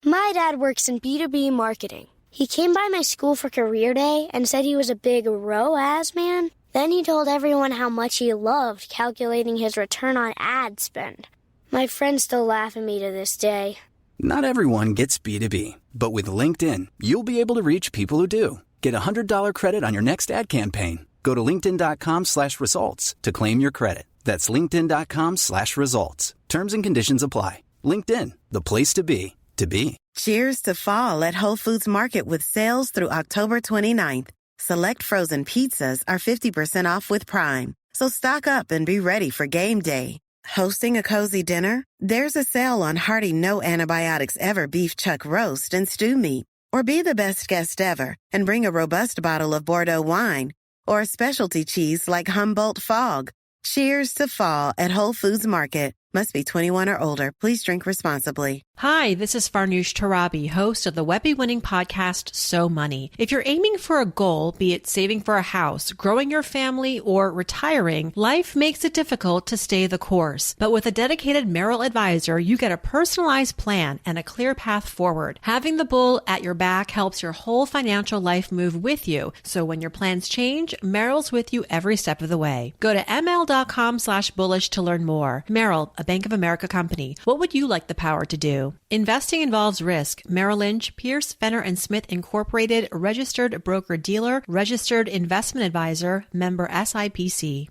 My dad works in B2B marketing. He came by my school for career day and said he was a big ROAS man. Then he told everyone how much he loved calculating his return on ad spend. My friends still laugh at me to this day. Not everyone gets B2B, but with LinkedIn, you'll be able to reach people who do. Get a $100 credit on your next ad campaign. Go to linkedin.com/results to claim your credit. That's linkedin.com/results. Terms and conditions apply. LinkedIn, the place to be, to be. Cheers to fall at Whole Foods Market with sales through October 29th. Select frozen pizzas are 50% off with Prime. So stock up and be ready for game day. Hosting a cozy dinner? There's a sale on hearty no antibiotics ever beef chuck roast and stew meat. Or be the best guest ever and bring a robust bottle of Bordeaux wine or a specialty cheese like Humboldt Fog. Cheers to fall at Whole Foods Market. Must be 21 or older. Please drink responsibly. Hi, this is Farnoosh Torabi, host of the Webby-winning podcast, So Money. If you're aiming for a goal, be it saving for a house, growing your family, or retiring, life makes it difficult to stay the course. But with a dedicated Merrill advisor, you get a personalized plan and a clear path forward. Having the bull at your back helps your whole financial life move with you. So when your plans change, Merrill's with you every step of the way. Go to ml.com/bullish to learn more. Merrill, a Bank of America company. What would you like the power to do? Investing involves risk. Merrill Lynch, Pierce, Fenner & Smith Incorporated, registered broker-dealer, registered investment advisor, member SIPC.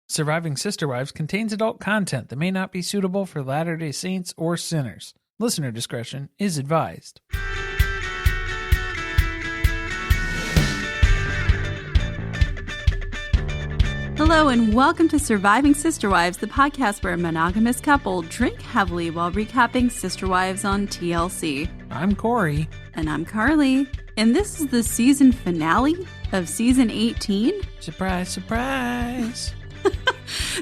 Surviving Sister Wives contains adult content that may not be suitable for Latter-day Saints or sinners. Listener discretion is advised. Hello and welcome to Surviving Sister Wives, the podcast where a monogamous couple drink heavily while recapping Sister Wives on TLC. I'm Corey. And I'm Carly. And this is the season finale of season 18. Surprise, surprise.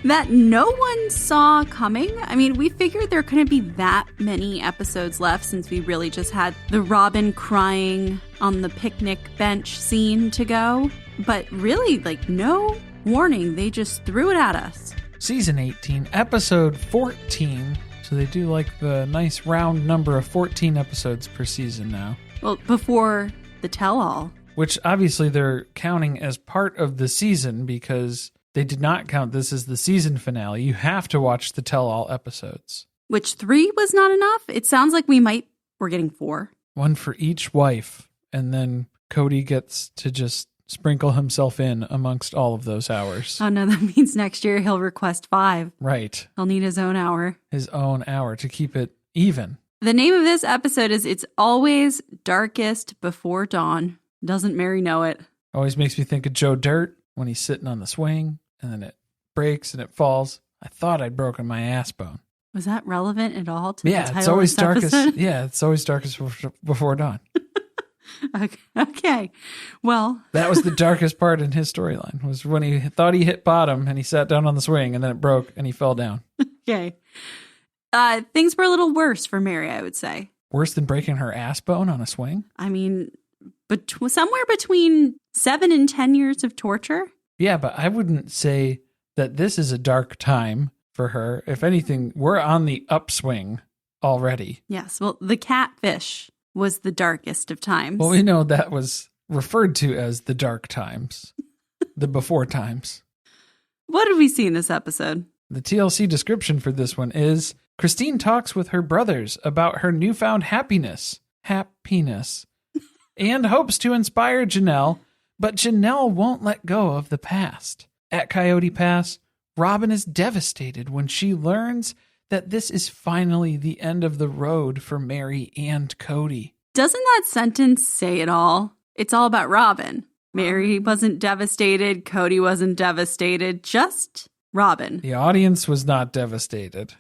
That no one saw coming. I mean, we figured there couldn't be that many episodes left since we really just had the Robyn crying on the picnic bench scene to go. But really, no warning, they just threw it at us. Season 18, episode 14. So they do the nice round number of 14 episodes per season now. Well, before the tell-all. Which obviously they're counting as part of the season because they did not count this as the season finale. You have to watch the tell-all episodes. Which 3 was not enough? It sounds like we're getting 4. One for each wife. And then Kody gets to just sprinkle himself in amongst all of those hours. Oh no, that means next year he'll request 5. Right. He'll need his own hour. His own hour to keep it even. The name of this episode is It's Always Darkest Before Dawn. Doesn't Meri know it? Always makes me think of Joe Dirt when he's sitting on the swing and then it breaks and it falls. I thought I'd broken my ass bone. Was that relevant at all to the title it's always of this darkest. episode? Yeah, it's always darkest before dawn. Okay. Well, that was the darkest part in his storyline, was when he thought he hit bottom and he sat down on the swing and then it broke and he fell down. Okay. Things were a little worse for Meri, I would say. Worse than breaking her ass bone on a swing? I mean, somewhere between 7 and 10 years of torture. Yeah, but I wouldn't say that this is a dark time for her. If anything, we're on the upswing already. Yes. Well, the catfish was the darkest of times. Well, we know that was referred to as the dark times, the before times. What did we see in this episode? The TLC description for this one is Christine talks with her brothers about her newfound happiness, and hopes to inspire Janelle, but Janelle won't let go of the past. At Coyote Pass, Robyn is devastated when she learns that this is finally the end of the road for Meri and Kody. Doesn't that sentence say it all? It's all about Robyn. Meri wasn't devastated. Kody wasn't devastated. Just Robyn. The audience was not devastated.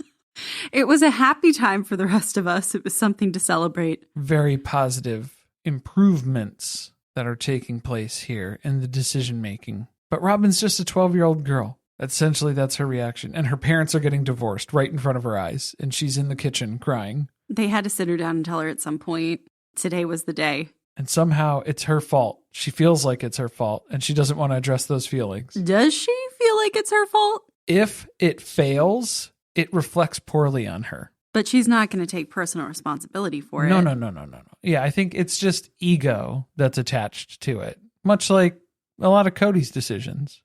It was a happy time for the rest of us. It was something to celebrate. Very positive improvements that are taking place here in the decision making. But Robyn's just a 12-year-old girl. Essentially, that's her reaction. And her parents are getting divorced right in front of her eyes. And she's in the kitchen crying. They had to sit her down and tell her at some point, today was the day. And somehow it's her fault. She feels like it's her fault. And she doesn't want to address those feelings. Does she feel like it's her fault? If it fails, it reflects poorly on her. But she's not going to take personal responsibility for it. No. Yeah, I think it's just ego that's attached to it, much like a lot of Kody's decisions.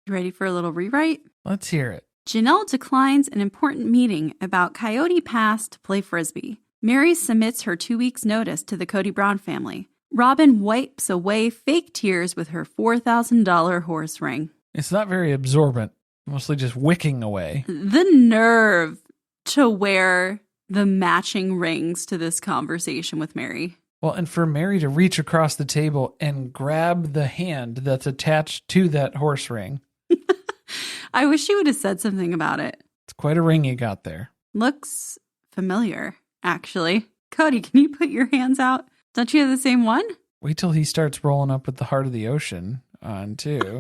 You ready for a little rewrite? Let's hear it. Janelle declines an important meeting about Coyote Pass to play frisbee. Meri submits her 2 weeks' notice to the Kody Brown family. Robyn wipes away fake tears with her $4,000 horse ring. It's not very absorbent, mostly just wicking away. The nerve to wear the matching rings to this conversation with Meri. Well, and for Meri to reach across the table and grab the hand that's attached to that horse ring. I wish she would have said something about it. It's quite a ring you got there. Looks familiar, actually. Kody, can you put your hands out? Don't you have the same one? Wait till he starts rolling up with the Heart of the Ocean on, too.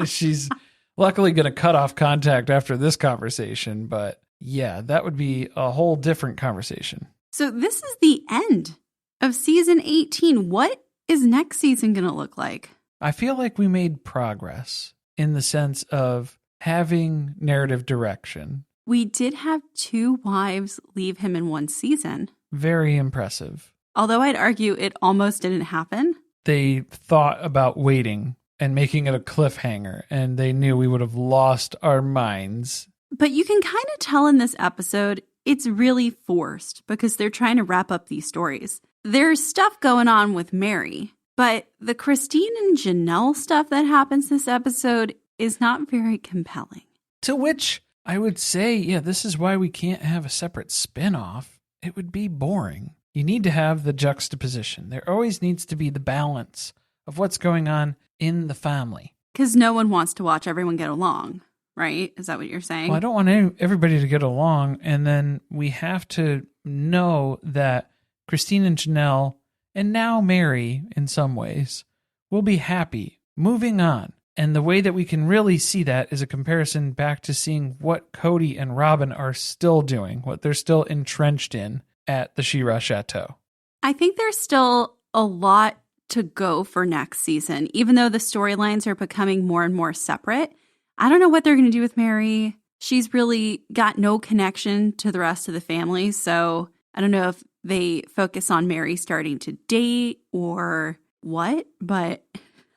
She's luckily going to cut off contact after this conversation, but yeah, that would be a whole different conversation. So this is the end of season 18. What is next season going to look like? I feel like we made progress in the sense of having narrative direction. We did have 2 wives leave him in 1 season. Very impressive. Although I'd argue it almost didn't happen. They thought about waiting and making it a cliffhanger, and they knew we would have lost our minds. But you can kind of tell in this episode, it's really forced because they're trying to wrap up these stories. There's stuff going on with Meri, but the Christine and Janelle stuff that happens this episode is not very compelling. To which I would say, yeah, this is why we can't have a separate spin-off. It would be boring. You need to have the juxtaposition. There always needs to be the balance of what's going on in the family. Because no one wants to watch everyone get along, right? Is that what you're saying? Well, I don't want everybody to get along. And then we have to know that Christine and Janelle, and now Meri in some ways, will be happy moving on. And the way that we can really see that is a comparison back to seeing what Kody and Robyn are still doing, what they're still entrenched in at the She-Ra Chateau. I think there's still a lot to go for next season, even though the storylines are becoming more and more separate. I don't know what they're going to do with Meri. She's really got no connection to the rest of the family, so I don't know if they focus on Meri starting to date or what, but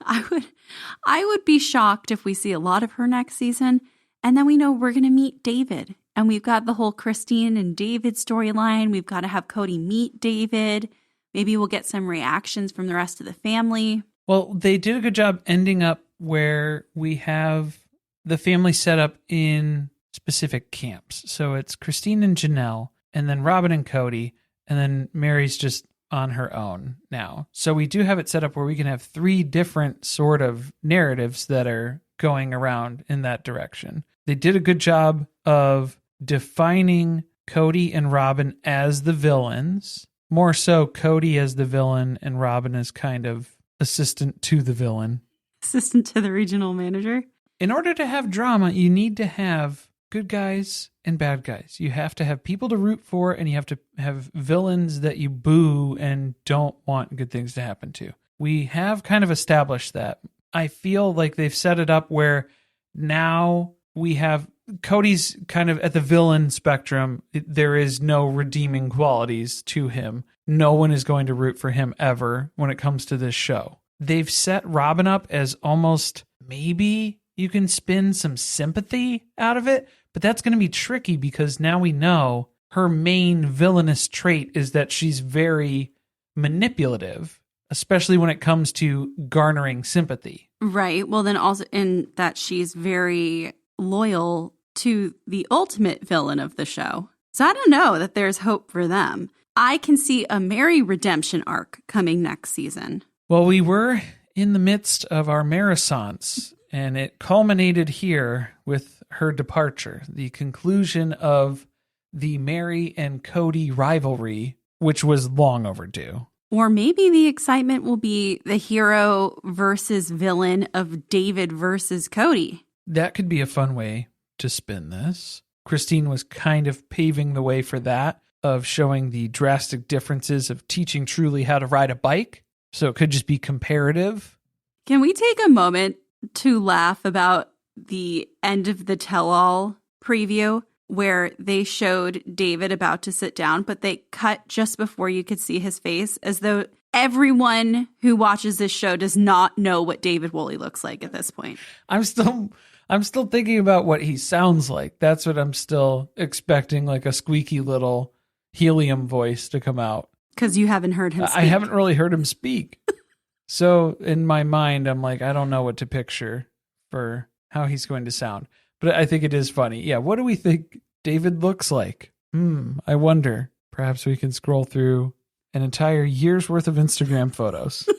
I would be shocked if we see a lot of her next season. And then we know we're going to meet David. And we've got the whole Christine and David storyline. We've got to have Kody meet David. Maybe we'll get some reactions from the rest of the family. Well, they did a good job ending up where we have the family set up in specific camps. So it's Christine and Janelle, and then Robyn and Kody, and then Meri's just on her own now. So we do have it set up where we can have 3 different sort of narratives that are going around in that direction. They did a good job of defining Kody and Robyn as the villains. More so Kody as the villain and Robyn as kind of assistant to the villain. Assistant to the regional manager. In order to have drama, you need to have good guys and bad guys. You have to have people to root for, and you have to have villains that you boo and don't want good things to happen to. We have kind of established that. I feel like they've set it up where now we have Kody's kind of at the villain spectrum. There is no redeeming qualities to him. No one is going to root for him ever when it comes to this show. They've set Robyn up as almost maybe you can spin some sympathy out of it, but that's going to be tricky because now we know her main villainous trait is that she's very manipulative, especially when it comes to garnering sympathy. Right. Well, then also in that she's very loyal to the ultimate villain of the show. So I don't know that there's hope for them. I can see a Meri redemption arc coming next season. Well, we were in the midst of our marathons, and it culminated here with her departure, the conclusion of the Meri and Kody rivalry, which was long overdue. Or maybe the excitement will be the hero versus villain of David versus Kody. That could be a fun way to spin this. Christine was kind of paving the way for that, of showing the drastic differences of teaching truly how to ride a bike. So it could just be comparative. Can we take a moment to laugh about the end of the tell-all preview? where they showed David about to sit down, but they cut just before you could see his face, as though everyone who watches this show does not know what David Woolley looks like at this point. I'm still thinking about what he sounds like. That's what I'm still expecting, like a squeaky little helium voice to come out. Because you haven't heard him speak. I haven't really heard him speak. So in my mind, I'm like, I don't know what to picture for how he's going to sound. But I think it is funny. Yeah, what do we think David looks like? I wonder. Perhaps we can scroll through an entire year's worth of Instagram photos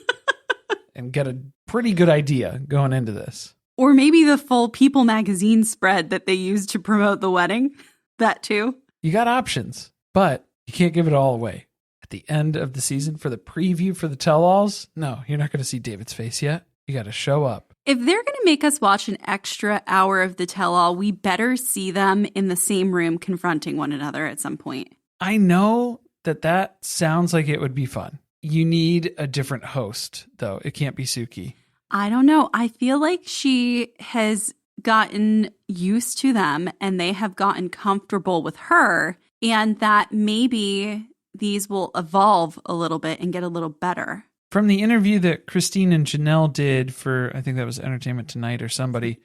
and get a pretty good idea going into this. Or maybe the full People magazine spread that they used to promote the wedding. That too. You got options, but you can't give it all away. At the end of the season for the preview for the tell-alls, no, you're not going to see David's face yet. You got to show up. If they're going to make us watch an extra hour of the tell-all, we better see them in the same room confronting one another at some point. I know that sounds like it would be fun. You need a different host, though. It can't be Suki. I don't know. I feel like she has gotten used to them and they have gotten comfortable with her, and that maybe these will evolve a little bit and get a little better. From the interview that Christine and Janelle did for, I think that was Entertainment Tonight or somebody.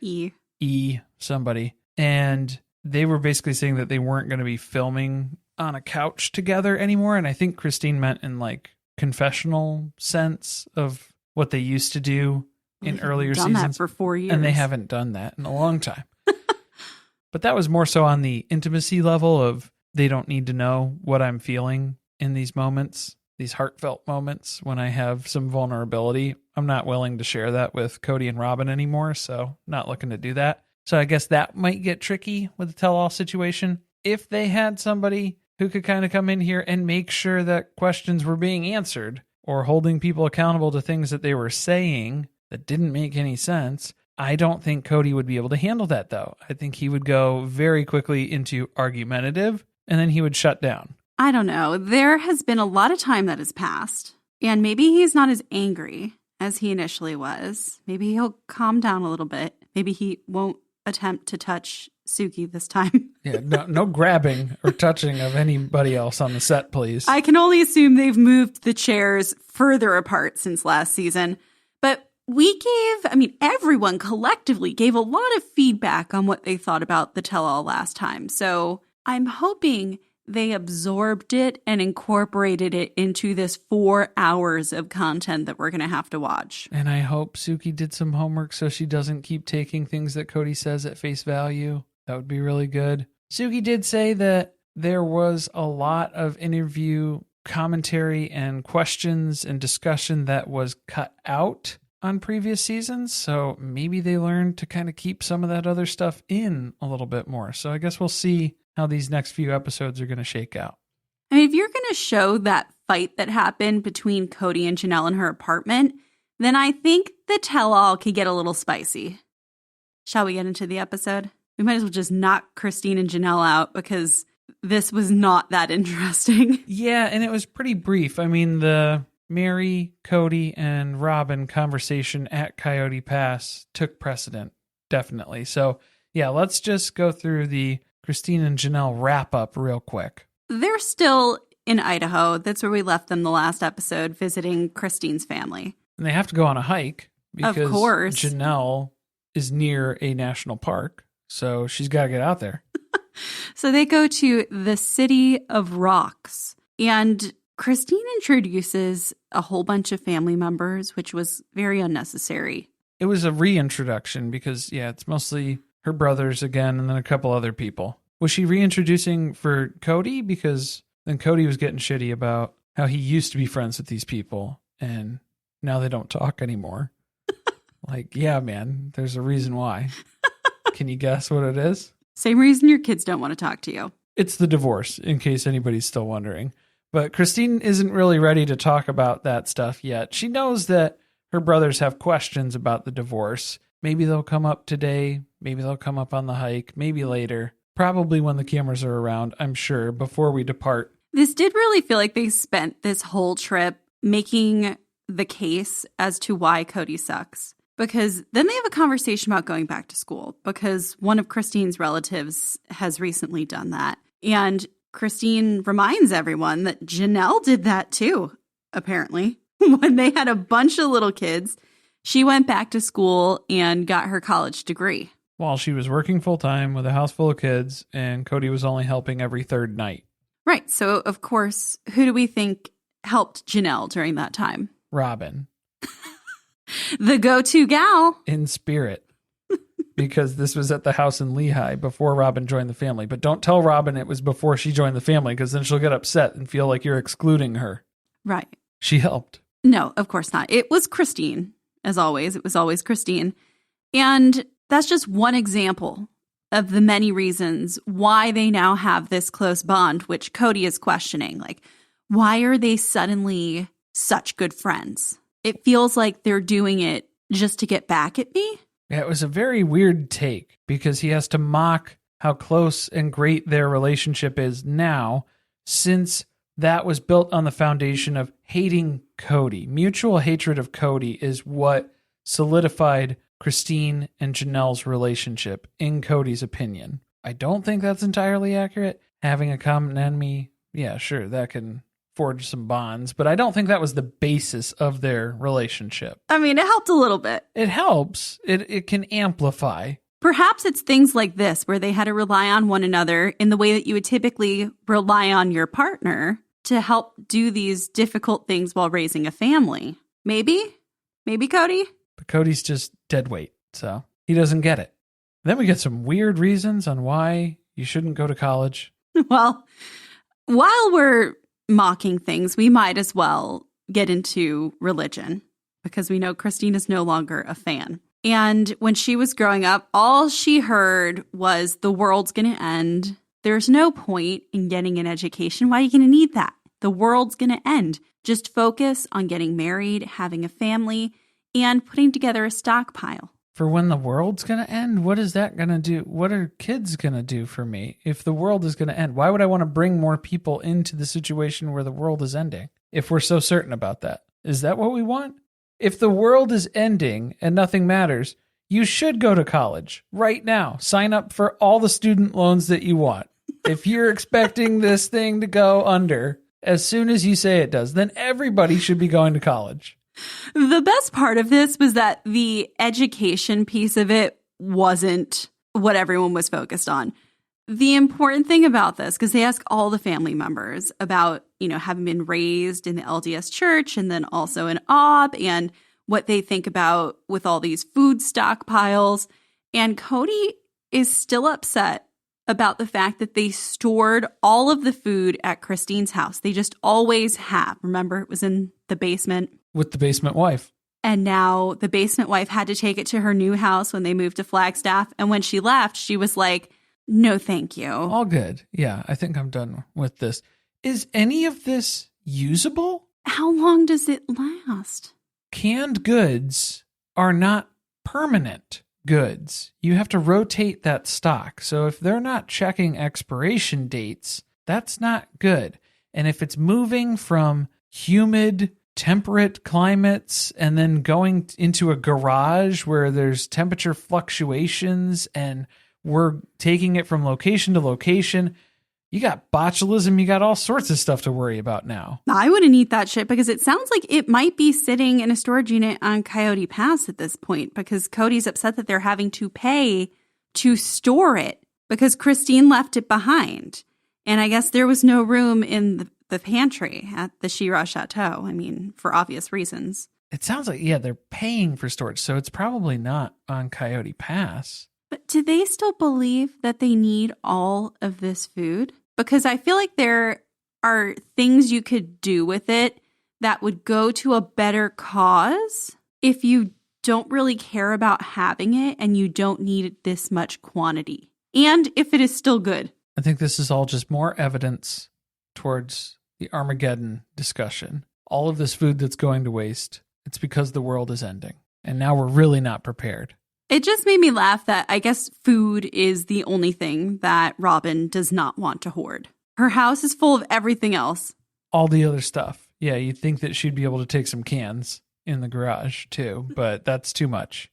Somebody. And they were basically saying that they weren't going to be filming on a couch together anymore. And I think Christine meant in like confessional sense of what they used to do in earlier seasons. Done that for 4 years. And they haven't done that in a long time. But that was more so on the intimacy level of they don't need to know what I'm feeling in these moments. These heartfelt moments when I have some vulnerability. I'm not willing to share that with Kody and Robyn anymore, so not looking to do that. So I guess that might get tricky with the tell-all situation. If they had somebody who could kind of come in here and make sure that questions were being answered or holding people accountable to things that they were saying that didn't make any sense, I don't think Kody would be able to handle that, though. I think he would go very quickly into argumentative, and then he would shut down. I don't know. There has been a lot of time that has passed, and maybe he's not as angry as he initially was. Maybe he'll calm down a little bit. Maybe he won't attempt to touch Suki this time. Yeah, no grabbing or touching of anybody else on the set, please. I can only assume they've moved the chairs further apart since last season. But everyone collectively gave a lot of feedback on what they thought about the tell-all last time. So I'm hoping they absorbed it and incorporated it into this 4 hours of content that we're going to have to watch. And I hope Suki did some homework so she doesn't keep taking things that Kody says at face value. That would be really good. Suki did say that there was a lot of interview commentary and questions and discussion that was cut out on previous seasons. So maybe they learned to kind of keep some of that other stuff in a little bit more. So I guess we'll see how these next few episodes are going to shake out. I mean, if you're going to show that fight that happened between Kody and Janelle in her apartment, then I think the tell-all could get a little spicy. Shall we get into the episode? We might as well just knock Christine and Janelle out because this was not that interesting. Yeah, and it was pretty brief. I mean, the Meri, Kody, and Robyn conversation at Coyote Pass took precedent, definitely. So, yeah, let's just go through the Christine and Janelle wrap up real quick. They're still in Idaho. That's where we left them the last episode, visiting Christine's family. And they have to go on a hike because of course. Janelle is near a national park. So she's got to get out there. So they go to the City of Rocks. And Christine introduces a whole bunch of family members, which was very unnecessary. It was a reintroduction because, yeah, it's mostly her brothers again, and then a couple other people. Was she reintroducing for Kody? Because then Kody was getting shitty about how he used to be friends with these people, and now they don't talk anymore. Like, yeah, man, there's a reason why. Can you guess what it is? Same reason your kids don't want to talk to you. It's the divorce, in case anybody's still wondering. But Christine isn't really ready to talk about that stuff yet. She knows that her brothers have questions about the divorce. Maybe they'll come up today. Maybe they'll come up on the hike. Maybe later. Probably when the cameras are around, I'm sure, before we depart. This did really feel like they spent this whole trip making the case as to why Kody sucks. Because then they have a conversation about going back to school because one of Christine's relatives has recently done that. And Christine reminds everyone that Janelle did that too, apparently. When they had a bunch of little kids, she went back to school and got her college degree. While she was working full-time with a house full of kids, and Kody was only helping every third night. Right. So, of course, who do we think helped Janelle during that time? Robyn. The go-to gal. In spirit. Because this was at the house in Lehigh before Robyn joined the family. But don't tell Robyn it was before she joined the family, because then she'll get upset and feel like you're excluding her. Right. She helped. No, of course not. It was Christine, as always. It was always Christine. And that's just one example of the many reasons why they now have this close bond, which Kody is questioning. Like, why are they suddenly such good friends? It feels like they're doing it just to get back at me. Yeah, it was a very weird take because he has to mock how close and great their relationship is now, since that was built on the foundation of hating Kody. Mutual hatred of Kody is what solidified Christine and Janelle's relationship, in Kody's opinion. I don't think that's entirely accurate. Having a common enemy, yeah, sure, that can forge some bonds, but I don't think that was the basis of their relationship. I mean, it helped a little bit. It helps. It can amplify. Perhaps it's things like this where they had to rely on one another in the way that you would typically rely on your partner to help do these difficult things while raising a family. Maybe, Kody? But Cody's just dead weight, so he doesn't get it. Then we get some weird reasons on why you shouldn't go to college. Well, while we're mocking things, we might as well get into religion because we know Christine is no longer a fan. And when she was growing up, all she heard was the world's going to end. There's no point in getting an education. Why are you going to need that? The world's going to end. Just focus on getting married, having a family, and putting together a stockpile. For when the world's going to end, what is that going to do? What are kids going to do for me if the world is going to end? Why would I want to bring more people into the situation where the world is ending if we're so certain about that? Is that what we want? If the world is ending and nothing matters, you should go to college right now. Sign up for all the student loans that you want. If you're expecting this thing to go under as soon as you say it does, then everybody should be going to college. The best part of this was that the education piece of it wasn't what everyone was focused on. The important thing about this, because they ask all the family members about, having been raised in the LDS church and then also in OB and what they think about with all these food stockpiles. And Kody is still upset about the fact that they stored all of the food at Christine's house. They just always have. Remember, it was in the basement. With the basement wife. And now the basement wife had to take it to her new house when they moved to Flagstaff. And when she left, she was like, no, thank you. All good. Yeah, I think I'm done with this. Is any of this usable? How long does it last? Canned goods are not permanent goods. You have to rotate that stock. So if they're not checking expiration dates, that's not good. And if it's moving from humid, temperate climates and then going into a garage where there's temperature fluctuations and we're taking it from location to location, you got botulism, you got all sorts of stuff to worry about now. I wouldn't eat that shit because it sounds like it might be sitting in a storage unit on Coyote Pass at this point because Kody's upset that they're having to pay to store it because Christine left it behind. And I guess there was no room in the pantry at the Shira Chateau. I mean, for obvious reasons. It sounds like, they're paying for storage, so it's probably not on Coyote Pass. But do they still believe that they need all of this food? Because I feel like there are things you could do with it that would go to a better cause if you don't really care about having it and you don't need this much quantity. And if it is still good. I think this is all just more evidence towards the Armageddon discussion. All of this food that's going to waste, it's because the world is ending. And now we're really not prepared. It just made me laugh that I guess food is the only thing that Robyn does not want to hoard. Her house is full of everything else. All the other stuff. Yeah, you'd think that she'd be able to take some cans. in the garage too, but that's too much.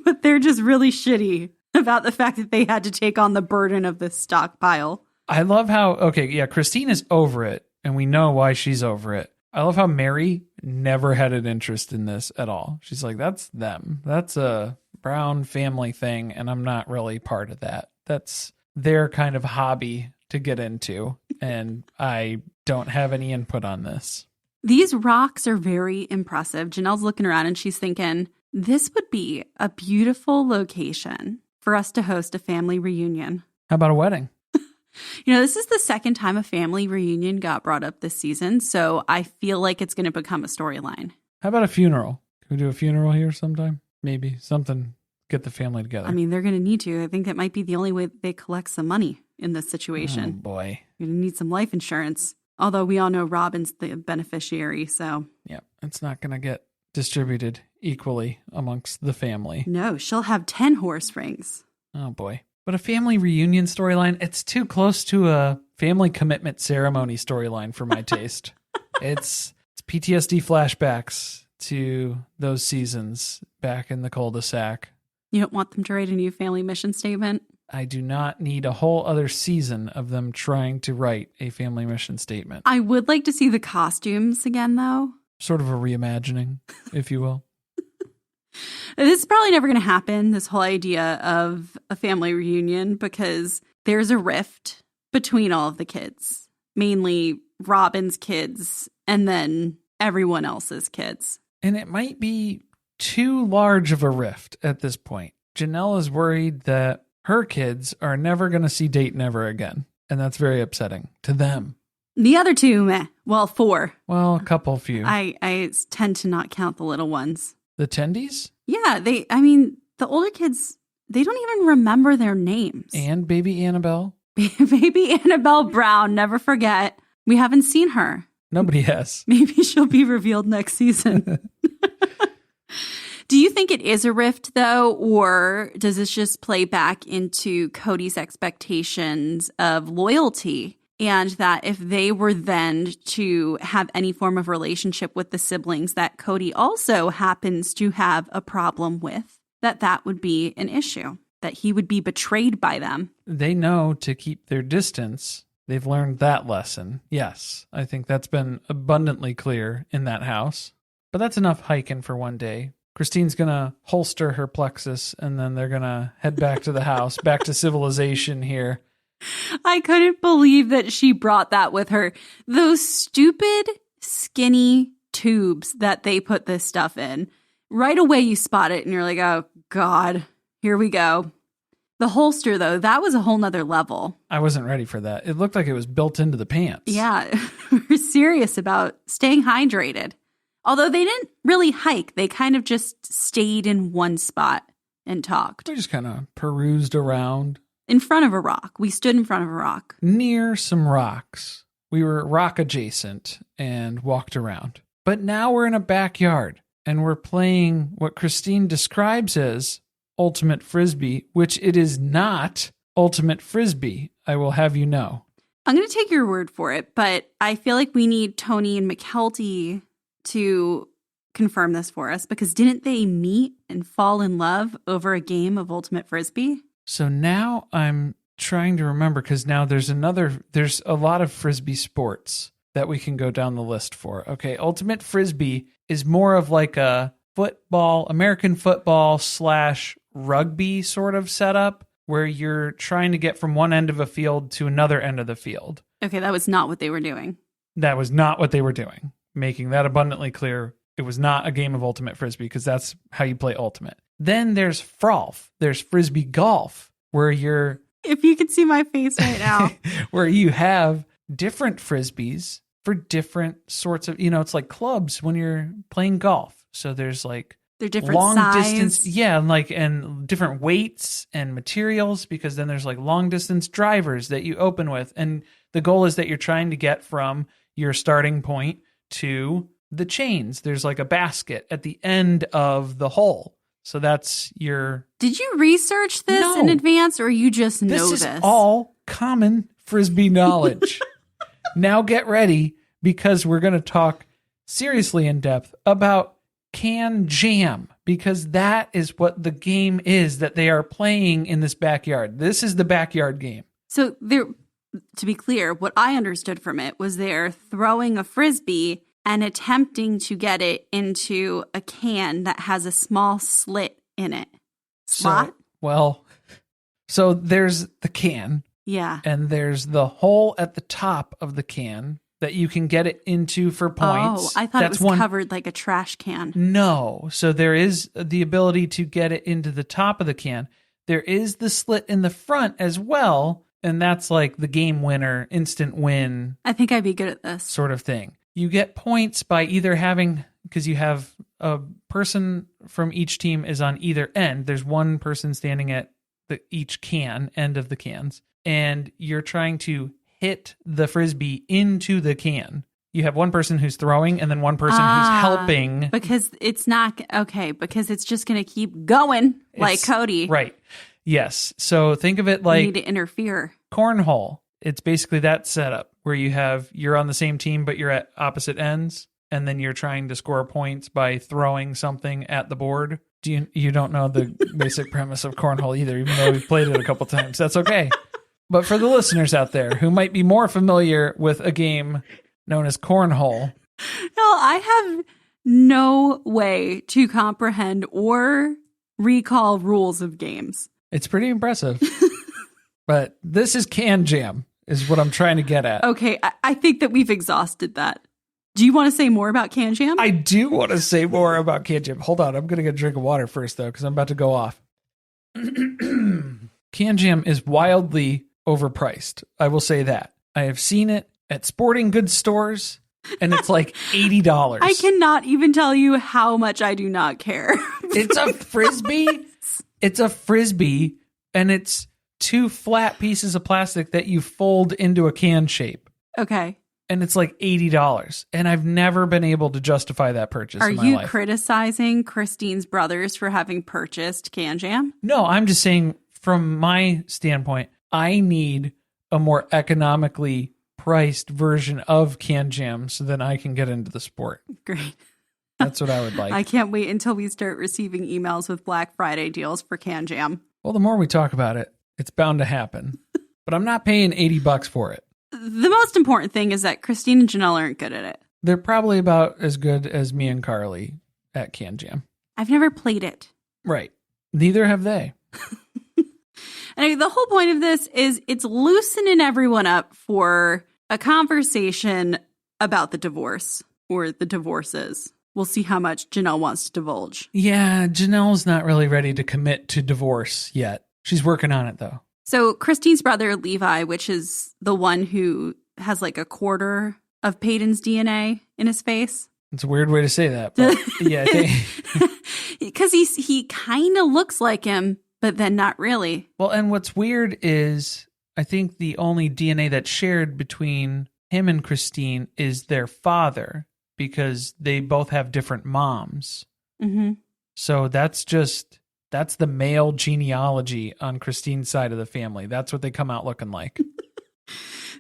But they're just really shitty about the fact that they had to take on the burden of this stockpile. I love how, okay, yeah, Christine is over it, and we know why she's over it. I love how Meri never had an interest in this at all. She's like, that's them. That's a Brown family thing, and I'm not really part of that. That's their kind of hobby to get into, and I don't have any input on this. These rocks are very impressive. Janelle's looking around and she's thinking, this would be a beautiful location for us to host a family reunion. How about a wedding? This is the second time a family reunion got brought up this season, so I feel like it's going to become a storyline. How about a funeral? Can we do a funeral here sometime? Maybe something, get the family together. I mean, they're going to need to. I think that might be the only way that they collect some money in this situation. Oh, boy. You're going to need some life insurance. Although we all know Robyn's the beneficiary, so. Yeah, it's not going to get distributed equally amongst the family. No, she'll have 10 horse rings. Oh, boy. But a family reunion storyline, it's too close to a family commitment ceremony storyline for my taste. It's PTSD flashbacks to those seasons back in the cul-de-sac. You don't want them to write a new family mission statement? I do not need a whole other season of them trying to write a family mission statement. I would like to see the costumes again, though. Sort of a reimagining, if you will. This is probably never going to happen, this whole idea of a family reunion, because there's a rift between all of the kids, mainly Robyn's kids and then everyone else's kids. And it might be too large of a rift at this point. Janelle is worried that her kids are never going to see Dayton ever again. And that's very upsetting to them. The other two, meh. Well, 4. Well, a couple few. I tend to not count the little ones. The tendies? Yeah, the older kids, they don't even remember their names. And baby Annabelle? Baby Annabelle Brown, never forget. We haven't seen her. Nobody has. Maybe she'll be revealed next season. Do you think it is a rift, though, or does this just play back into Kody's expectations of loyalty? And that if they were then to have any form of relationship with the siblings that Kody also happens to have a problem with, that would be an issue, that he would be betrayed by them. They know to keep their distance. They've learned that lesson. Yes, I think that's been abundantly clear in that house. But that's enough hiking for one day. Christine's going to holster her plexus, and then they're going to head back to the house, back to civilization here. I couldn't believe that she brought that with her. Those stupid, skinny tubes that they put this stuff in. Right away you spot it and you're like, oh, God, here we go. The holster, though, that was a whole nother level. I wasn't ready for that. It looked like it was built into the pants. Yeah, we're serious about staying hydrated. Although they didn't really hike. They kind of just stayed in one spot and talked. They just kind of perused around. In front of a rock. We stood in front of a rock. Near some rocks. We were rock adjacent and walked around. But now we're in a backyard and we're playing what Christine describes as ultimate frisbee, which it is not ultimate frisbee, I will have you know. I'm going to take your word for it, but I feel like we need Tony and McKelty to confirm this for us, because didn't they meet and fall in love over a game of ultimate frisbee? So now I'm trying to remember, because now there's a lot of frisbee sports that we can go down the list for. Okay, ultimate frisbee is more of like a football, American football / rugby sort of setup, where you're trying to get from one end of a field to another end of the field. Okay, that was not what they were doing. That was not what they were doing. Making that abundantly clear. It was not a game of ultimate frisbee, because that's how you play ultimate. Then there's frolf. There's frisbee golf, where you're... If you could see my face right now. Where you have different frisbees for different sorts of... it's like clubs when you're playing golf. So there's like... They're different long size. Distance, yeah, and different weights and materials, because then there's like long distance drivers that you open with. And the goal is that you're trying to get from your starting point to the chains. There's like a basket at the end of the hole. So that's your... Did you research this in advance, or you just know this? This is all common frisbee knowledge. Now get ready, because we're going to talk seriously in depth about Can Jam, because that is what the game is that they are playing in this backyard. This is the backyard game. So to be clear, what I understood from it was they're throwing a frisbee and attempting to get it into a can that has a small slit in it. Slot? So there's the can. Yeah. And there's the hole at the top of the can that you can get it into for points. Oh, I thought it was covered like a trash can. No. So there is the ability to get it into the top of the can. There is the slit in the front as well. And that's like the game winner, instant win. I think I'd be good at this. Sort of thing. You get points by either having, because you have a person from each team is on either end. There's one person standing at each end of the cans. And you're trying to hit the frisbee into the can. You have one person who's throwing and then one person who's helping. Because it's not, because it's just going to keep going like Kody. Right. Yes. So think of it like... You need to interfere. Cornhole. It's basically that setup where you're on the same team, but you're at opposite ends. And then you're trying to score points by throwing something at the board. You don't know the basic premise of cornhole either, even though we've played it a couple times. That's okay. But for the listeners out there who might be more familiar with a game known as cornhole. No, I have no way to comprehend or recall rules of games. It's pretty impressive. But this is Can Jam, is what I'm trying to get at. Okay, I think that we've exhausted that. Do you want to say more about Can Jam? I do want to say more about Can Jam. Hold on, I'm going to get a drink of water first, though, because I'm about to go off. Can Jam is wildly overpriced. I will say that. I have seen it at sporting goods stores, and it's like $80. I cannot even tell you how much I do not care. It's a frisbee. It's a frisbee, and it's 2 flat pieces of plastic that you fold into a can shape. Okay. And it's like $80. And I've never been able to justify that purchase in my life. Are you criticizing Christine's brothers for having purchased Can Jam? No, I'm just saying from my standpoint, I need a more economically priced version of Can Jam so then I can get into the sport. Great. That's what I would like. I can't wait until we start receiving emails with Black Friday deals for Can Jam. Well, the more we talk about it, it's bound to happen. But I'm not paying $80 for it. The most important thing is that Christine and Janelle aren't good at it. They're probably about as good as me and Carly at Can Jam. I've never played it. Right. Neither have they. And the whole point of this is it's loosening everyone up for a conversation about the divorce or the divorces. We'll see how much Janelle wants to divulge. Yeah, Janelle's not really ready to commit to divorce yet. She's working on it, though. So Christine's brother, Levi, which is the one who has like a quarter of Peyton's DNA in his face. It's a weird way to say that, but yeah. Because he kind of looks like him, but then not really. Well, and what's weird is I think the only DNA that's shared between him and Christine is their father, because they both have different moms. Mm-hmm. So that's the male genealogy on Christine's side of the family. That's what they come out looking like.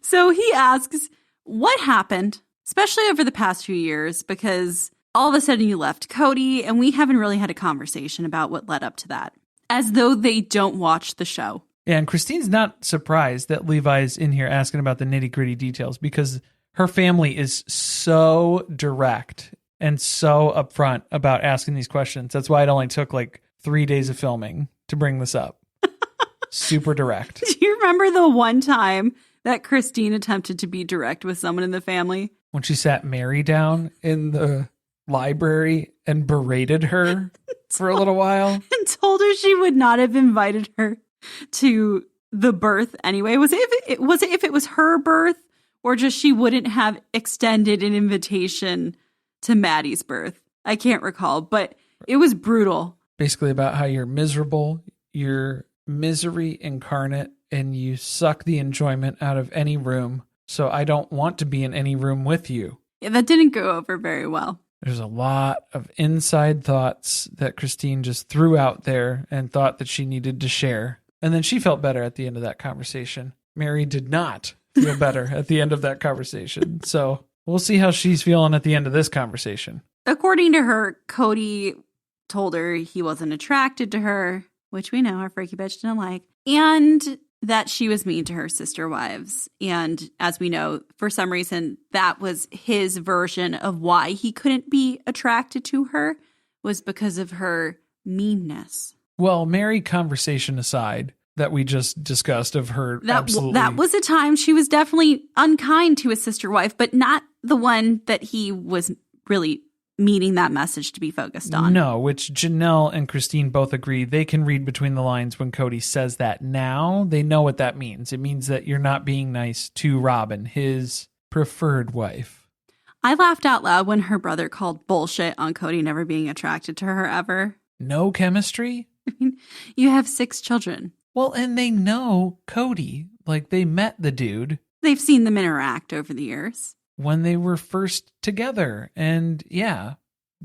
So he asks, what happened, especially over the past few years, because all of a sudden you left Kody, and we haven't really had a conversation about what led up to that, as though they don't watch the show. Yeah, and Christine's not surprised that Levi's in here asking about the nitty-gritty details, because her family is so direct and so upfront about asking these questions. That's why it only took like 3 days of filming to bring this up. Super direct. Do you remember the one time that Christine attempted to be direct with someone in the family? When she sat Meri down in the library and berated her for a little while. And told her she would not have invited her to the birth anyway. Was it if it was her birth, or just she wouldn't have extended an invitation to Maddie's birth? I can't recall, but it was brutal. Basically about how you're miserable, you're misery incarnate, and you suck the enjoyment out of any room. So I don't want to be in any room with you. Yeah, that didn't go over very well. There's a lot of inside thoughts that Christine just threw out there and thought that she needed to share. And then she felt better at the end of that conversation. Meri did not feel better at the end of that conversation. So we'll see how she's feeling at the end of this conversation. According to her, Kody told her he wasn't attracted to her, which we know our freaky bitch didn't like, and that she was mean to her sister wives. And as we know, for some reason, that was his version of why he couldn't be attracted to her, was because of her meanness. Well, Meri conversation aside that we just discussed of her absolutely... That was a time she was definitely unkind to his sister wife, but not the one that he was really meaning that message to be focused on. No, which Janelle and Christine both agree. They can read between the lines when Kody says that now. They know what that means. It means that you're not being nice to Robyn, his preferred wife. I laughed out loud when her brother called bullshit on Kody never being attracted to her ever. No chemistry? I mean, you have 6 children. Well, and they know Kody. Like, they met the dude. They've seen them interact over the years. When they were first together and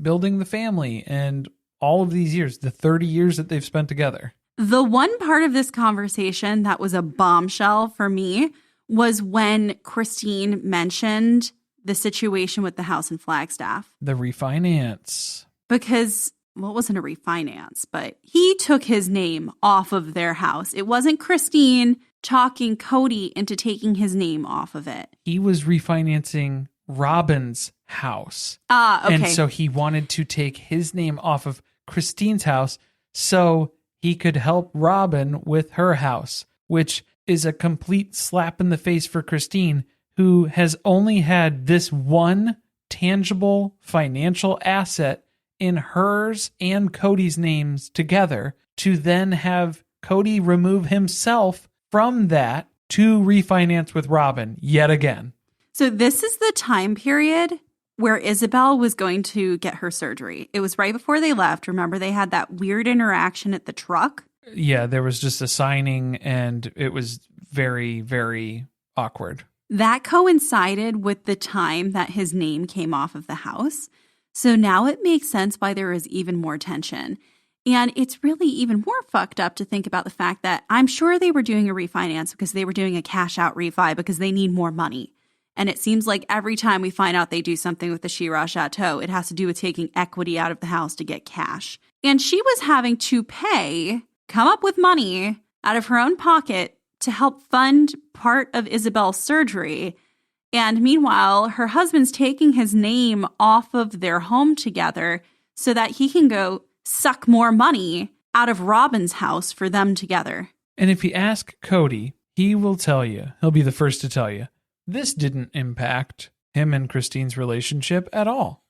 building the family and all of these years, the 30 years that they've spent together. The one part of this conversation that was a bombshell for me was when Christine mentioned the situation with the house in Flagstaff. The refinance. Because, well, it wasn't a refinance, but he took his name off of their house. It wasn't Christine talking Kody into taking his name off of it. He was refinancing Robyn's house. Okay. And so he wanted to take his name off of Christine's house so he could help Robyn with her house, which is a complete slap in the face for Christine, who has only had this one tangible financial asset in hers and Kody's names together, to then have Kody remove himself from that to refinance with Robyn yet again. So this is the time period where Isabel was going to get her surgery. It was right before they left. Remember, they had that weird interaction at the truck? Yeah, there was just a signing and it was very, very awkward. That coincided with the time that his name came off of the house. So now it makes sense why there is even more tension. And it's really even more fucked up to think about the fact that I'm sure they were doing a refinance because they were doing a cash out refi because they need more money. And it seems like every time we find out they do something with the She-Ra Chateau, it has to do with taking equity out of the house to get cash. And she was having to come up with money out of her own pocket to help fund part of Isabel's surgery. And meanwhile, her husband's taking his name off of their home together so that he can go suck more money out of Robyn's house for them together. And if you ask Kody, he will tell you, he'll be the first to tell you, this didn't impact him and Christine's relationship at all.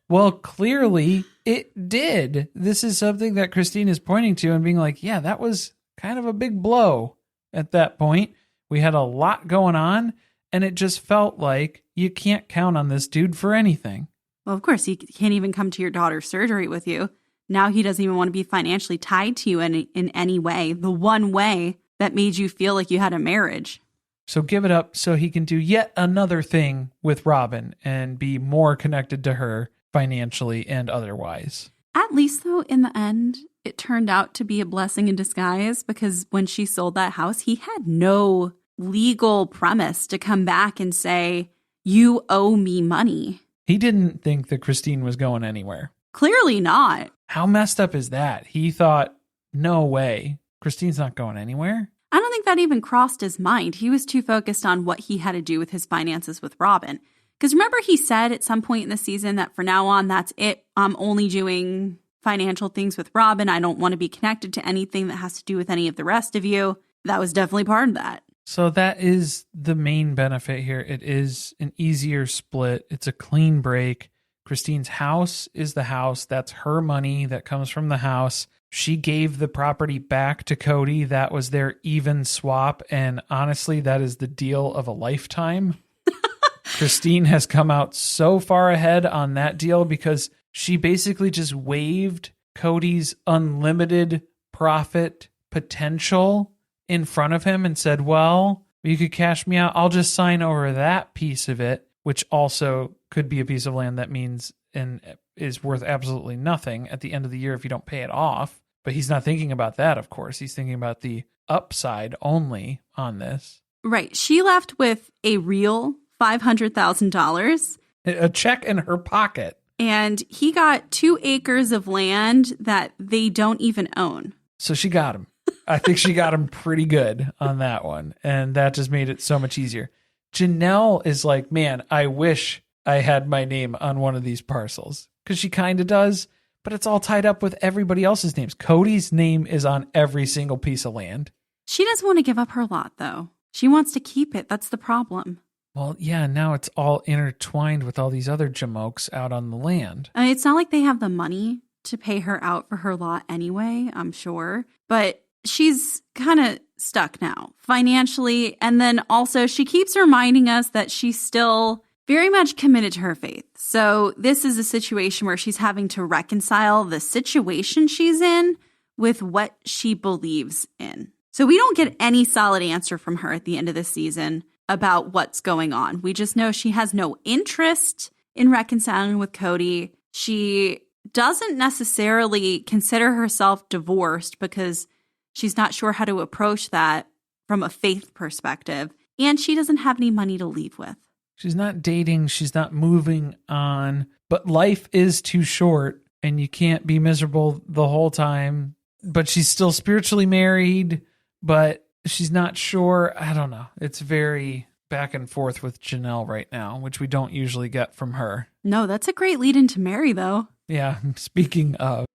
Well, clearly it did. This is something that Christine is pointing to and being like, yeah, that was kind of a big blow at that point. We had a lot going on and it just felt like you can't count on this dude for anything. Well, of course, he can't even come to your daughter's surgery with you. Now he doesn't even want to be financially tied to you in any way, the one way that made you feel like you had a marriage. So give it up so he can do yet another thing with Robyn and be more connected to her financially and otherwise. At least, though, in the end, it turned out to be a blessing in disguise because when she sold that house, he had no legal premise to come back and say, you owe me money. He didn't think that Christine was going anywhere. Clearly not. How messed up is that? He thought, no way, Christine's not going anywhere. I don't think that even crossed his mind. He was too focused on what he had to do with his finances with Robyn. Because remember he said at some point in the season that for now on, that's it. I'm only doing financial things with Robyn. I don't want to be connected to anything that has to do with any of the rest of you. That was definitely part of that. So that is the main benefit here. It is an easier split. It's a clean break. Christine's house is the house. That's her money that comes from the house. She gave the property back to Kody. That was their even swap. And honestly, that is the deal of a lifetime. Christine has come out so far ahead on that deal because she basically just waived Kody's unlimited profit potential in front of him and said, well, you could cash me out. I'll just sign over that piece of it, which also could be a piece of land that means and is worth absolutely nothing at the end of the year if you don't pay it off. But he's not thinking about that, of course. He's thinking about the upside only on this. Right. She left with a real $500,000. A check in her pocket. And he got 2 acres of land that they don't even own. So she got him. I think she got him pretty good on that one. And that just made it so much easier. Janelle is like, man, I wish I had my name on one of these parcels. Because she kind of does, but it's all tied up with everybody else's names. Kody's name is on every single piece of land. She doesn't want to give up her lot, though. She wants to keep it. That's the problem. Well, yeah, now it's all intertwined with all these other jamokes out on the land. It's not like they have the money to pay her out for her lot anyway, I'm sure. But she's kind of stuck now financially. And then also she keeps reminding us that she's still very much committed to her faith. So this is a situation where she's having to reconcile the situation she's in with what she believes in. So we don't get any solid answer from her at the end of this season about what's going on. We just know she has no interest in reconciling with Kody. She doesn't necessarily consider herself divorced because she's not sure how to approach that from a faith perspective. And she doesn't have any money to leave with. She's not dating. She's not moving on. But life is too short and you can't be miserable the whole time. But she's still spiritually married, but she's not sure. I don't know. It's very back and forth with Janelle right now, which we don't usually get from her. No, that's a great lead into Meri, though. Yeah, speaking of.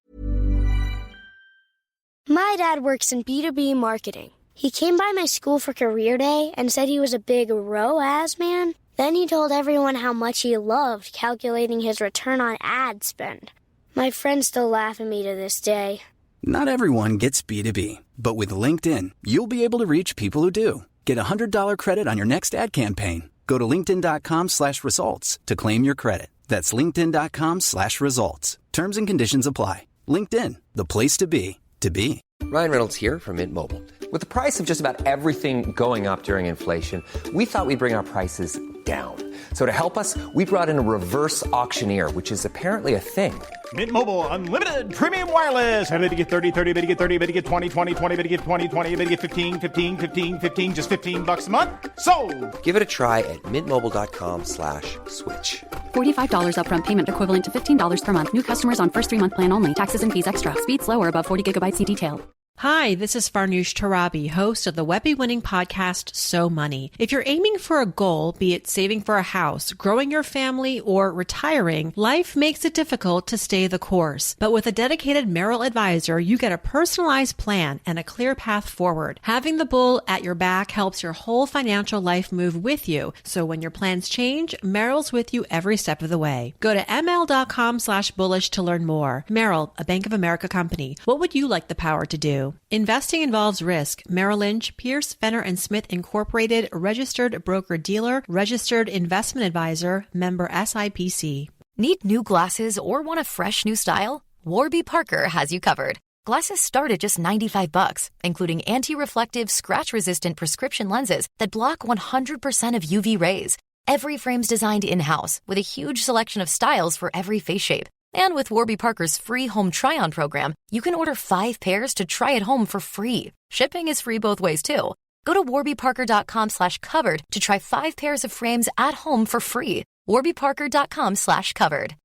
My dad works in B2B marketing. He came by my school for career day and said he was a big ROAS man. Then he told everyone how much he loved calculating his return on ad spend. My friends still laugh at me to this day. Not everyone gets B2B, but with LinkedIn, you'll be able to reach people who do. Get a $100 credit on your next ad campaign. Go to linkedin.com/results to claim your credit. That's linkedin.com/results. Terms and conditions apply. LinkedIn, the place to be, to be. Ryan Reynolds here from Mint Mobile. With the price of just about everything going up during inflation, we thought we'd bring our prices down. So to help us, we brought in a reverse auctioneer, which is apparently a thing. Mint Mobile Unlimited Premium Wireless. How to get 30, 30, bit to get 30, bit to get 20, 20, 20, bit to get 20, 20, bit to get 15, 15, 15, 15, just $15 a month? Sold! Give it a try at mintmobile.com/switch. $45 upfront payment equivalent to $15 per month. New customers on first 3-month plan only. Taxes and fees extra. Speed slower above 40 gigabytes. See detail. Hi, this is Farnoosh Torabi, host of the Webby-winning podcast, So Money. If you're aiming for a goal, be it saving for a house, growing your family, or retiring, life makes it difficult to stay the course. But with a dedicated Merrill advisor, you get a personalized plan and a clear path forward. Having the bull at your back helps your whole financial life move with you. So when your plans change, Merrill's with you every step of the way. Go to ml.com/bullish to learn more. Merrill, a Bank of America company. What would you like the power to do? Investing involves risk. Merrill Lynch, Pierce, Fenner & Smith Incorporated, registered broker-dealer, registered investment advisor, member SIPC. Need new glasses or want a fresh new style? Warby Parker has you covered. Glasses start at just $95, including anti-reflective, scratch-resistant prescription lenses that block 100% of UV rays. Every frame's designed in-house with a huge selection of styles for every face shape. And with Warby Parker's free home try-on program, you can order 5 pairs to try at home for free. Shipping is free both ways, too. Go to warbyparker.com/covered to try 5 pairs of frames at home for free. warbyparker.com/covered.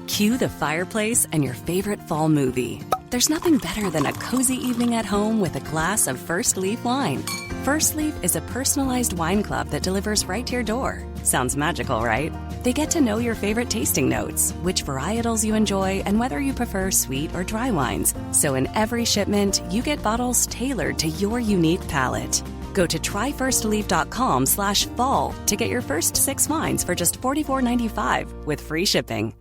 Cue the fireplace and your favorite fall movie. There's nothing better than a cozy evening at home with a glass of First Leaf wine. First Leaf is a personalized wine club that delivers right to your door. Sounds magical, right? They get to know your favorite tasting notes, which varietals you enjoy, and whether you prefer sweet or dry wines. So in every shipment, you get bottles tailored to your unique palate. Go to tryfirstleaf.com/fall to get your first 6 wines for just $44.95 with free shipping.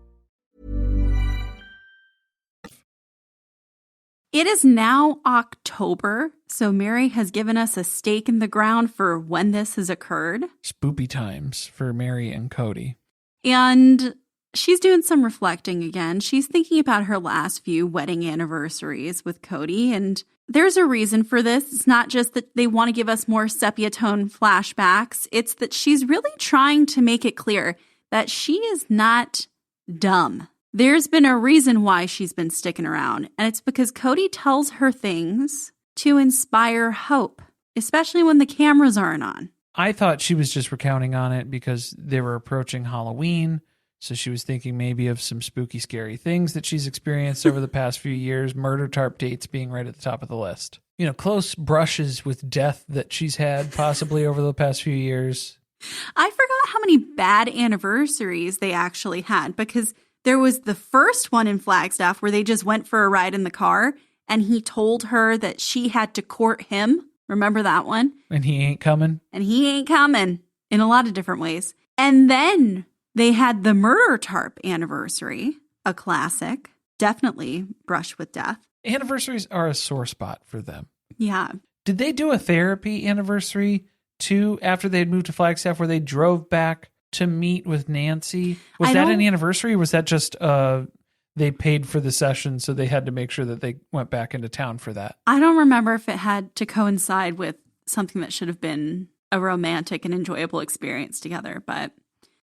It is now October, so Meri has given us a stake in the ground for when this has occurred. Spoopy times for Meri and Kody. And she's doing some reflecting again. She's thinking about her last few wedding anniversaries with Kody, and there's a reason for this. It's not just that they want to give us more sepia tone flashbacks. It's that she's really trying to make it clear that she is not dumb. There's been a reason why she's been sticking around, and it's because Kody tells her things to inspire hope, especially when the cameras aren't on. I thought she was just recounting on it because they were approaching Halloween, So she was thinking maybe of some spooky, scary things that she's experienced over the past few years, murder tarp dates being right at the top of the list. You know, close brushes with death that she's had possibly over the past few years. I forgot how many bad anniversaries they actually had, because there was the first one in Flagstaff where they just went for a ride in the car and he told her that she had to court him. Remember that one? And he ain't coming. And he ain't coming in a lot of different ways. And then they had the murder tarp anniversary, a classic, definitely brush with death. Anniversaries are a sore spot for them. Yeah. Did they do a therapy anniversary too after they had moved to Flagstaff where they drove back to meet with Nancy? Was that an anniversary or was that just they paid for the session so they had to make sure that they went back into town for that? I don't remember if it had to coincide with something that should have been a romantic and enjoyable experience together. But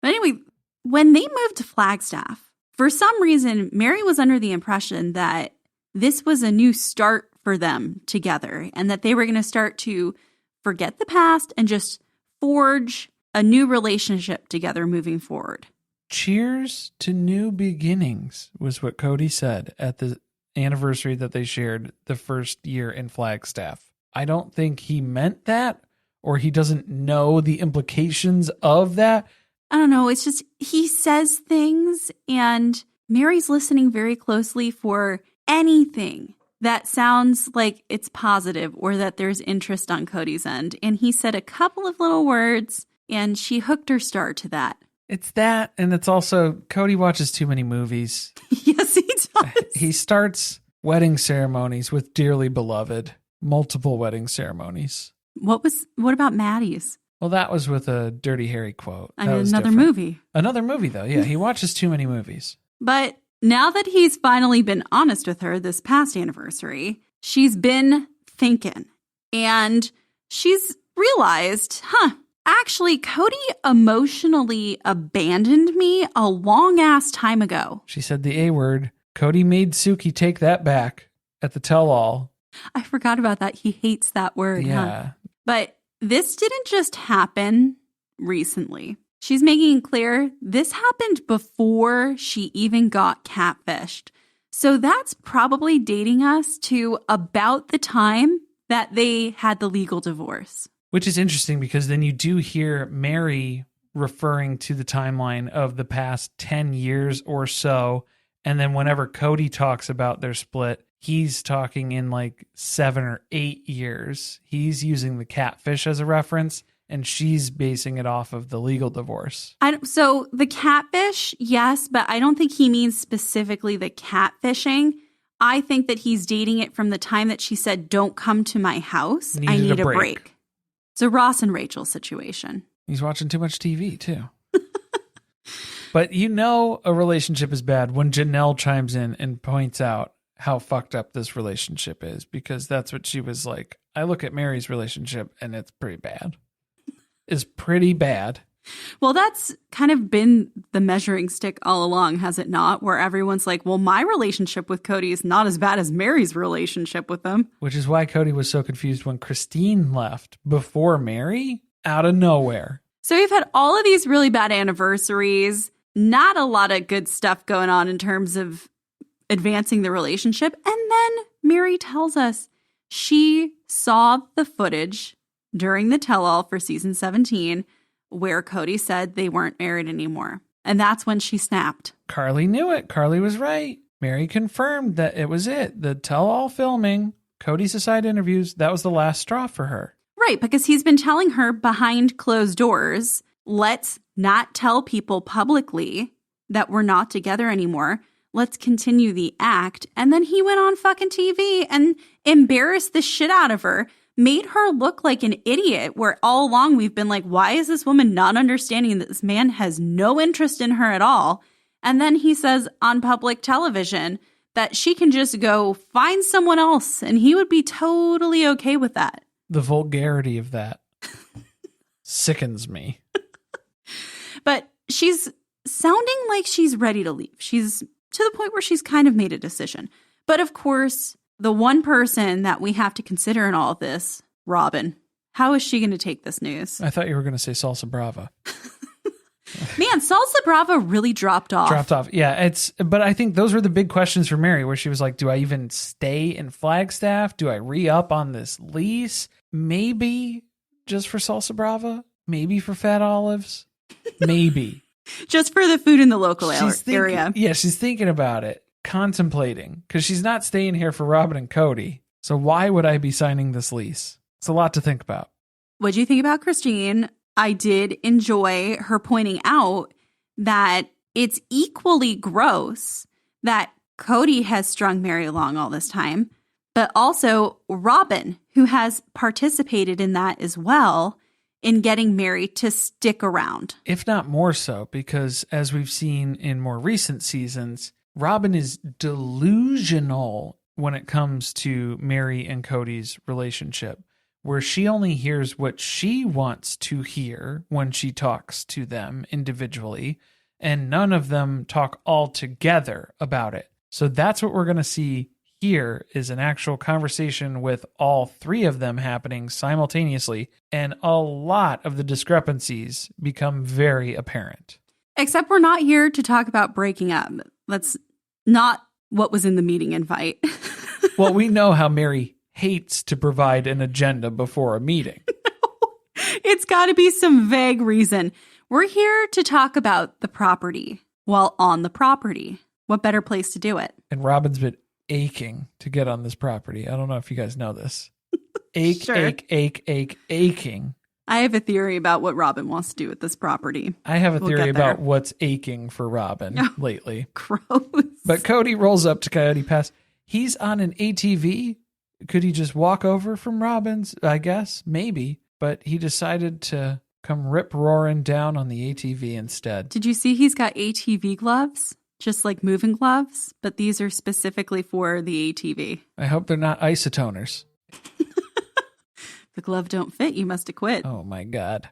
anyway, when they moved to Flagstaff, for some reason, Meri was under the impression that this was a new start for them together and that they were going to start to forget the past and just forge a new relationship together moving forward. Cheers to new beginnings was what Kody said at the anniversary that they shared the first year in Flagstaff. I don't think he meant that, or he doesn't know the implications of that. I don't know. It's just he says things and Meri's listening very closely for anything that sounds like it's positive or that there's interest on Kody's end. And he said a couple of little words and she hooked her star to that. It's that, and it's also Kody watches too many movies. Yes, he does. He starts wedding ceremonies with Dearly Beloved, multiple wedding ceremonies. What about Maddie's? Well, that was with a Dirty Harry quote. I mean, another movie. Another movie, though. Yeah, he watches too many movies. But now that he's finally been honest with her this past anniversary, she's been thinking. And she's realized, actually, Kody emotionally abandoned me a long-ass time ago. She said the A word. Kody made Suki take that back at the tell-all. I forgot about that. He hates that word. Yeah. Huh? But this didn't just happen recently. She's making it clear this happened before she even got catfished. So that's probably dating us to about the time that they had the legal divorce. Which is interesting because then you do hear Meri referring to the timeline of the past 10 years or so. And then whenever Kody talks about their split, he's talking in like 7 or 8 years. He's using the catfish as a reference, and she's basing it off of the legal divorce. So the catfish, yes, but I don't think he means specifically the catfishing. I think that he's dating it from the time that she said, "Don't come to my house. I need a break." It's a Ross and Rachel situation. He's watching too much TV, too. But you know a relationship is bad when Janelle chimes in and points out how fucked up this relationship is, because that's what she was like. I look at Meri's relationship and it's pretty bad. It's pretty bad. Well, that's kind of been the measuring stick all along, has it not? Where everyone's like, well, my relationship with Kody is not as bad as Meri's relationship with him. Which is why Kody was so confused when Christine left before Meri, out of nowhere. So we've had all of these really bad anniversaries, not a lot of good stuff going on in terms of advancing the relationship. And then Meri tells us she saw the footage during the tell-all for season 17 where Kody said they weren't married anymore. And that's when she snapped. Carly knew it. Carly was right. Meri confirmed that it was it. The tell-all filming, Kody's aside interviews, that was the last straw for her. Right, because he's been telling her behind closed doors, let's not tell people publicly that we're not together anymore. Let's continue the act. And then he went on fucking TV and embarrassed the shit out of her, made her look like an idiot, where all along we've been like, why is this woman not understanding that this man has no interest in her at all? And then he says on public television that she can just go find someone else and he would be totally okay with that. The vulgarity of that sickens me. But she's sounding like she's ready to leave. She's to the point where she's kind of made a decision. But of course, the one person that we have to consider in all of this, Robyn. How is she going to take this news? I thought you were going to say Salsa Brava. Man, Salsa Brava really dropped off. Yeah, but I think those were the big questions for Meri, where she was like, do I even stay in Flagstaff? Do I re-up on this lease? Maybe just for Salsa Brava? Maybe for Fat Olives? Maybe. Just for the food in the local area. Yeah, she's thinking about it, contemplating, because she's not staying here for Robyn and Kody. So why would I be signing this lease? It's a lot to think about. What do you think about Christine? I did enjoy her pointing out that it's equally gross that Kody has strung Meri along all this time, but also Robyn, who has participated in that as well, in getting Meri to stick around. If not more so, because as we've seen in more recent seasons, Robyn is delusional when it comes to Meri and Kody's relationship, where she only hears what she wants to hear when she talks to them individually, and none of them talk all together about it. So that's what we're going to see here, is an actual conversation with all three of them happening simultaneously, and a lot of the discrepancies become very apparent. Except we're not here to talk about breaking up. That's not what was in the meeting invite. Well, we know how Meri hates to provide an agenda before a meeting. It's got to be some vague reason. We're here to talk about the property while on the property. What better place to do it? And Robyn's been aching to get on this property. I don't know if you guys know this. Aching. I have a theory about what Robyn wants to do with this property. I have a theory about what's aching for Robyn lately. Gross. But Kody rolls up to Coyote Pass. He's on an ATV. Could he just walk over from Robyn's? I guess. Maybe. But he decided to come rip-roaring down on the ATV instead. Did you see he's got ATV gloves? Just like moving gloves, but these are specifically for the ATV. I hope they're not isotoners. The glove don't fit, you must have quit. Oh my God.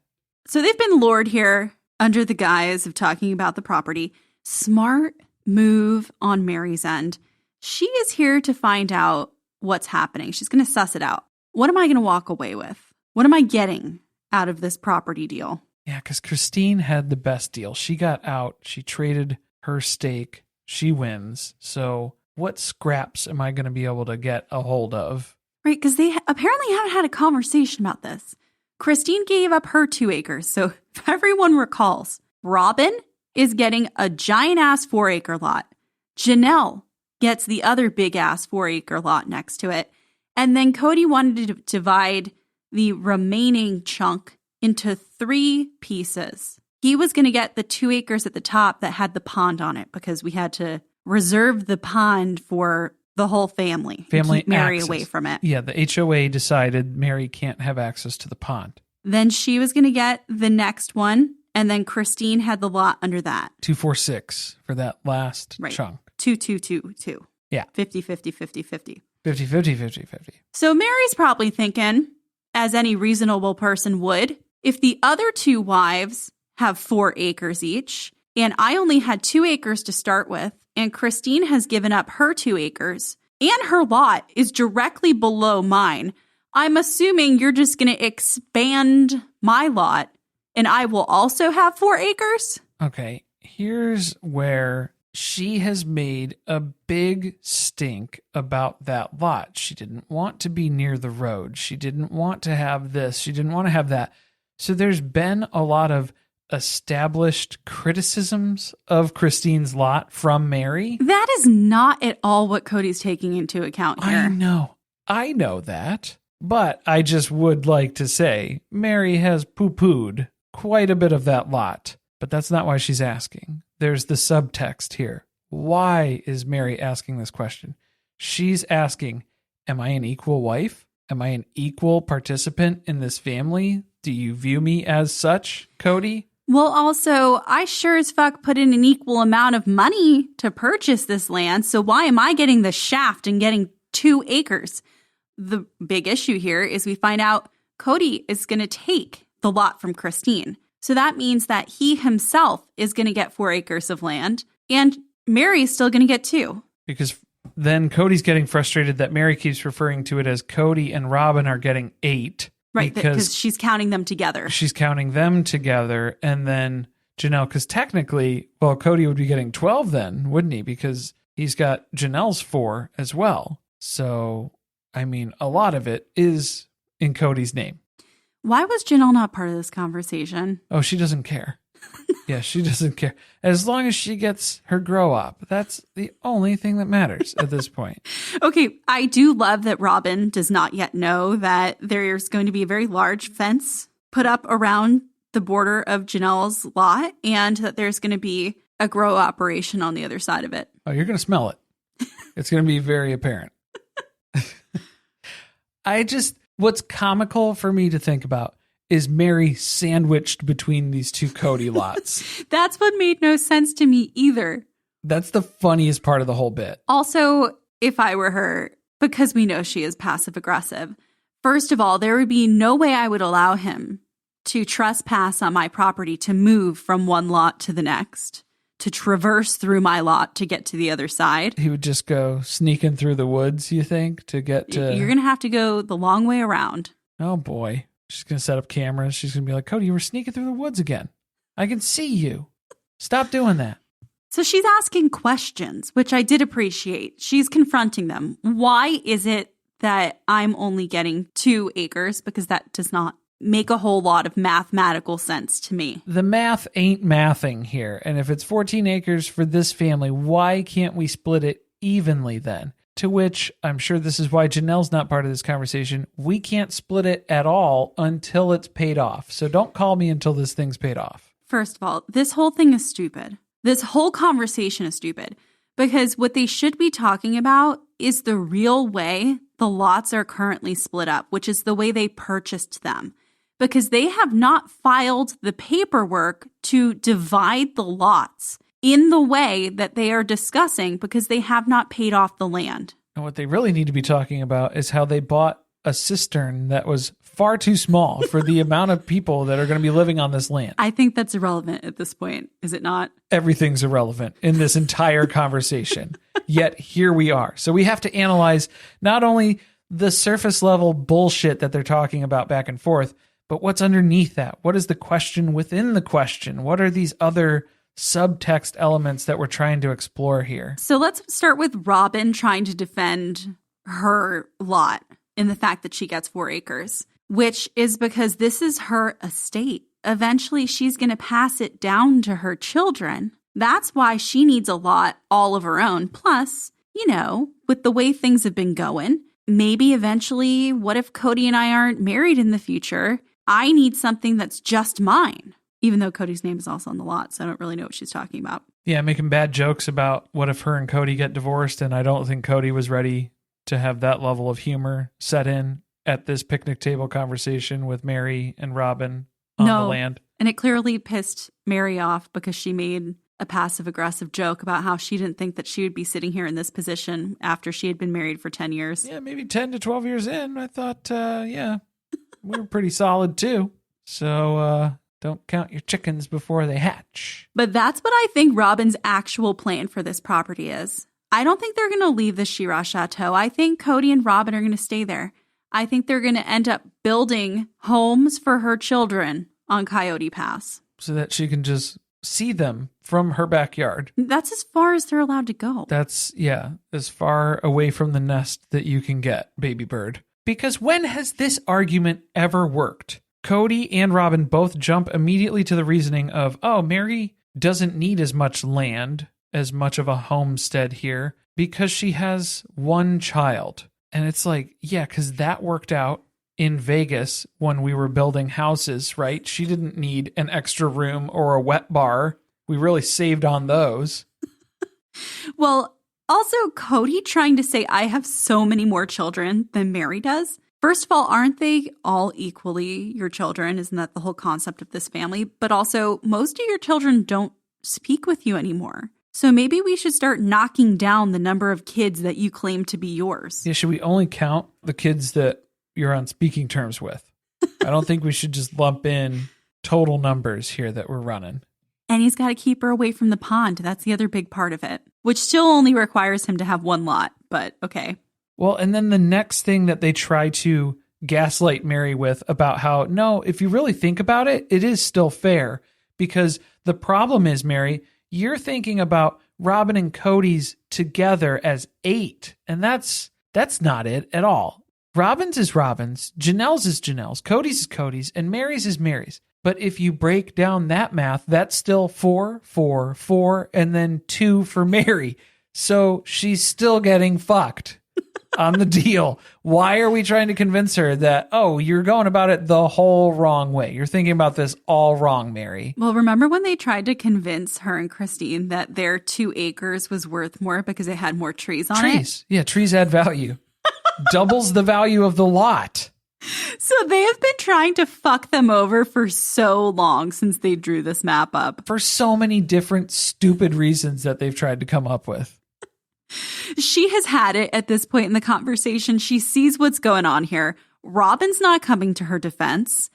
So they've been lured here under the guise of talking about the property. Smart move on Meri's end. She is here to find out what's happening. She's going to suss it out. What am I going to walk away with? What am I getting out of this property deal? Yeah, because Christine had the best deal. She got out. She traded her stake. She wins. So what scraps am I going to be able to get a hold of? Right, because they apparently haven't had a conversation about this. Christine gave up her 2 acres. So if everyone recalls, Robyn is getting a giant-ass 4-acre lot. Janelle gets the other big-ass 4-acre lot next to it. And then Kody wanted to divide the remaining chunk into 3 pieces. He was going to get the 2 acres at the top that had the pond on it because we had to reserve the pond for the whole family. Keep Meri access. Away from it. Yeah, the HOA decided Meri can't have access to the pond. Then she was going to get the next one, and then Christine had the lot under that. 246 for that last chunk. 2. Yeah. 50. 50. So Meri's probably thinking, as any reasonable person would, if the other 2 wives have 4 acres each, and I only had 2 acres to start with, and Christine has given up her 2 acres, and her lot is directly below mine, I'm assuming you're just going to expand my lot, and I will also have 4 acres? Okay, here's where she has made a big stink about that lot. She didn't want to be near the road. She didn't want to have this. She didn't want to have that. So there's been a lot of established criticisms of Christine's lot from Meri. That is not at all what Kody's taking into account here. I know that. But I just would like to say Meri has poo-pooed quite a bit of that lot. But that's not why she's asking. There's the subtext here. Why is Meri asking this question? She's asking, am I an equal wife? Am I an equal participant in this family? Do you view me as such, Kody? Well, also, I sure as fuck put in an equal amount of money to purchase this land, so why am I getting the shaft and getting 2 acres? The big issue here is we find out Kody is going to take the lot from Christine. So that means that he himself is going to get 4 acres of land, and Meri is still going to get 2. Because then Kody's getting frustrated that Meri keeps referring to it as Kody and Robyn are getting 8. Right, because she's counting them together. She's counting them together, and then Janelle, because technically, well, Kody would be getting 12 then, wouldn't he? Because he's got Janelle's 4 as well. So, I mean, a lot of it is in Kody's name. Why was Janelle not part of this conversation? Oh, she doesn't care. Yeah, she doesn't care. As long as she gets her grow up, that's the only thing that matters at this point. Okay, I do love that Robyn does not yet know that there's going to be a very large fence put up around the border of Janelle's lot and that there's going to be a grow operation on the other side of it. Oh, you're going to smell it. It's going to be very apparent. What's comical for me to think about is Meri sandwiched between these two Kody lots. That's what made no sense to me either. That's the funniest part of the whole bit. Also, if I were her, because we know she is passive aggressive, first of all, there would be no way I would allow him to trespass on my property, to move from one lot to the next, to traverse through my lot to get to the other side. He would just go sneaking through the woods, you think, to get to... You're going to have to go the long way around. Oh, boy. She's going to set up cameras. She's going to be like, Kody, you were sneaking through the woods again. I can see you. Stop doing that. So she's asking questions, which I did appreciate. She's confronting them. Why is it that I'm only getting 2 acres? Because that does not make a whole lot of mathematical sense to me. The math ain't mathing here. And if it's 14 acres for this family, why can't we split it evenly then? To which, I'm sure this is why Janelle's not part of this conversation, we can't split it at all until it's paid off. So don't call me until this thing's paid off. First of all, this whole thing is stupid. This whole conversation is stupid. Because what they should be talking about is the real way the lots are currently split up, which is the way they purchased them. Because they have not filed the paperwork to divide the lots in the way that they are discussing because they have not paid off the land. And what they really need to be talking about is how they bought a cistern that was far too small for the amount of people that are going to be living on this land. I think that's irrelevant at this point, is it not? Everything's irrelevant in this entire conversation. Yet here we are. So we have to analyze not only the surface level bullshit that they're talking about back and forth, but what's underneath that? What is the question within the question? What are these other subtext elements that we're trying to explore here? So let's start with Robyn trying to defend her lot in the fact that she gets 4 acres, which is because this is her estate. Eventually, she's going to pass it down to her children. That's why she needs a lot all of her own. Plus, you know, with the way things have been going, maybe eventually, what if Kody and I aren't married in the future? I need something that's just mine. Even though Kody's name is also on the lot, so I don't really know what she's talking about. Yeah, making bad jokes about what if her and Kody get divorced, and I don't think Kody was ready to have that level of humor set in at this picnic table conversation with Meri and Robyn on the land. And it clearly pissed Meri off because she made a passive-aggressive joke about how she didn't think that she would be sitting here in this position after she had been married for 10 years. Yeah, maybe 10 to 12 years in, I thought, we were pretty solid too. So, don't count your chickens before they hatch. But that's what I think Robyn's actual plan for this property is. I don't think they're going to leave the She-Ra Chateau. I think Kody and Robyn are going to stay there. I think they're going to end up building homes for her children on Coyote Pass. So that she can just see them from her backyard. That's as far as they're allowed to go. That's, as far away from the nest that you can get, baby bird. Because when has this argument ever worked? Kody and Robyn both jump immediately to the reasoning of, oh, Meri doesn't need as much land, as much of a homestead here, because she has one child. And it's like, yeah, because that worked out in Vegas when we were building houses, right? She didn't need an extra room or a wet bar. We really saved on those. Well, also, Kody trying to say I have so many more children than Meri does. First of all, aren't they all equally your children? Isn't that the whole concept of this family? But also, most of your children don't speak with you anymore. So maybe we should start knocking down the number of kids that you claim to be yours. Yeah, should we only count the kids that you're on speaking terms with? I don't think we should just lump in total numbers here that we're running. And he's got to keep her away from the pond. That's the other big part of it, which still only requires him to have one lot, but okay. Well, and then the next thing that they try to gaslight Meri with about how, no, if you really think about it, it is still fair because The problem is, Meri, you're thinking about Robyn and Kody's together as 8, and that's not it at all. Robyn's is Robyn's, Janelle's is Janelle's, Kody's is Kody's, and Meri's is Meri's. But if you break down that math, that's still 4, 4, 4, and then 2 for Meri. So she's still getting fucked on the deal. Why are we trying to convince her that, oh, you're going about it the whole wrong way? You're thinking about this all wrong, Meri. Well, remember when they tried to convince her and Christine that their 2 acres was worth more because it had more trees on it? Trees. Yeah, trees add value. Doubles the value of the lot. So they have been trying to fuck them over for so long since they drew this map up. For so many different stupid reasons that they've tried to come up with. She has had it at this point in the conversation. She sees what's going on here. Robyn's not coming to her defense.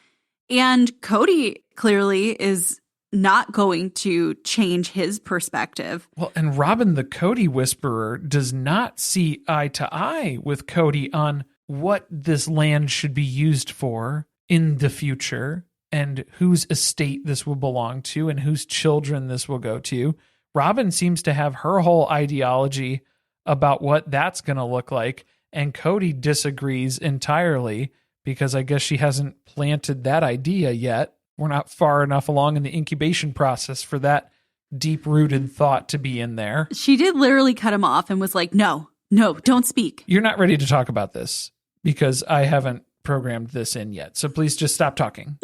And Kody clearly is not going to change his perspective. Well, and Robyn, the Kody whisperer, does not see eye to eye with Kody on what this land should be used for in the future and whose estate this will belong to and whose children this will go to. Robyn seems to have her whole ideology about what that's going to look like, and Kody disagrees entirely because I guess she hasn't planted that idea yet. We're not far enough along in the incubation process for that deep-rooted thought to be in there. She did literally cut him off and was like, no, don't speak. You're not ready to talk about this because I haven't programmed this in yet. So please just stop talking.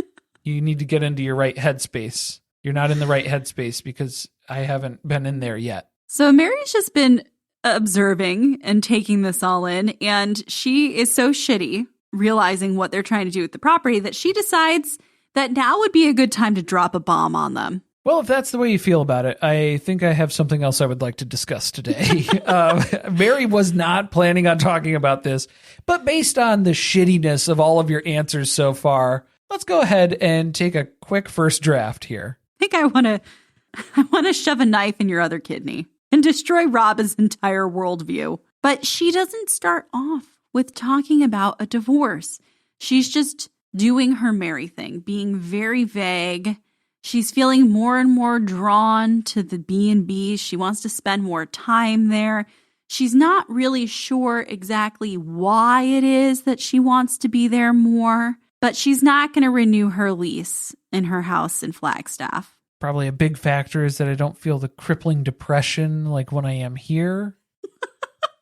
You need to get into your right headspace. You're not in the right headspace because I haven't been in there yet. So Meri's just been observing and taking this all in, and she is so shitty realizing what they're trying to do with the property that she decides that now would be a good time to drop a bomb on them. Well, if that's the way you feel about it, I think I have something else I would like to discuss today. Meri was not planning on talking about this, but based on the shittiness of all of your answers so far, let's go ahead and take a quick first draft here. I think I want to shove a knife in your other kidney and destroy Robyn's entire worldview. But she doesn't start off with talking about a divorce. She's just doing her Meri thing, being very vague. She's feeling more and more drawn to the B&B. She wants to spend more time there. She's not really sure exactly why it is that she wants to be there more, but she's not going to renew her lease in her house in Flagstaff. Probably a big factor is that I don't feel the crippling depression like when I am here.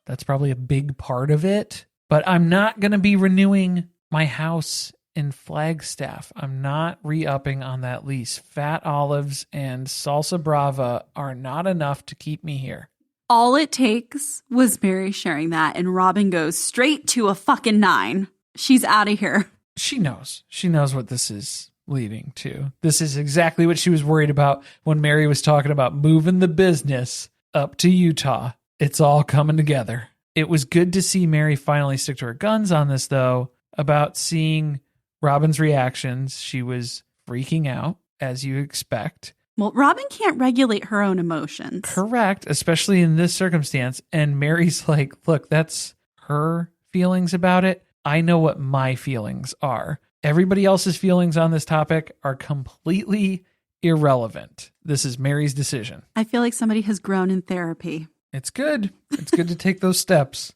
That's probably a big part of it. But I'm not going to be renewing my house in Flagstaff. I'm not re-upping on that lease. Fat olives and salsa brava are not enough to keep me here. All it takes was Meri sharing that, and Robyn goes straight to a fucking 9. She's out of here. She knows. She knows what this is leading to. This is exactly what she was worried about when Meri was talking about moving the business up to Utah. It's all coming together. It was good to see Meri finally stick to her guns on this, though, about seeing Robyn's reactions. She was freaking out, as you expect. Well, Robyn can't regulate her own emotions. Correct, especially in this circumstance. And Meri's like, look, that's her feelings about it. I know what my feelings are. Everybody else's feelings on this topic are completely irrelevant. This is Meri's decision. I feel like somebody has grown in therapy. It's good. It's good to take those steps.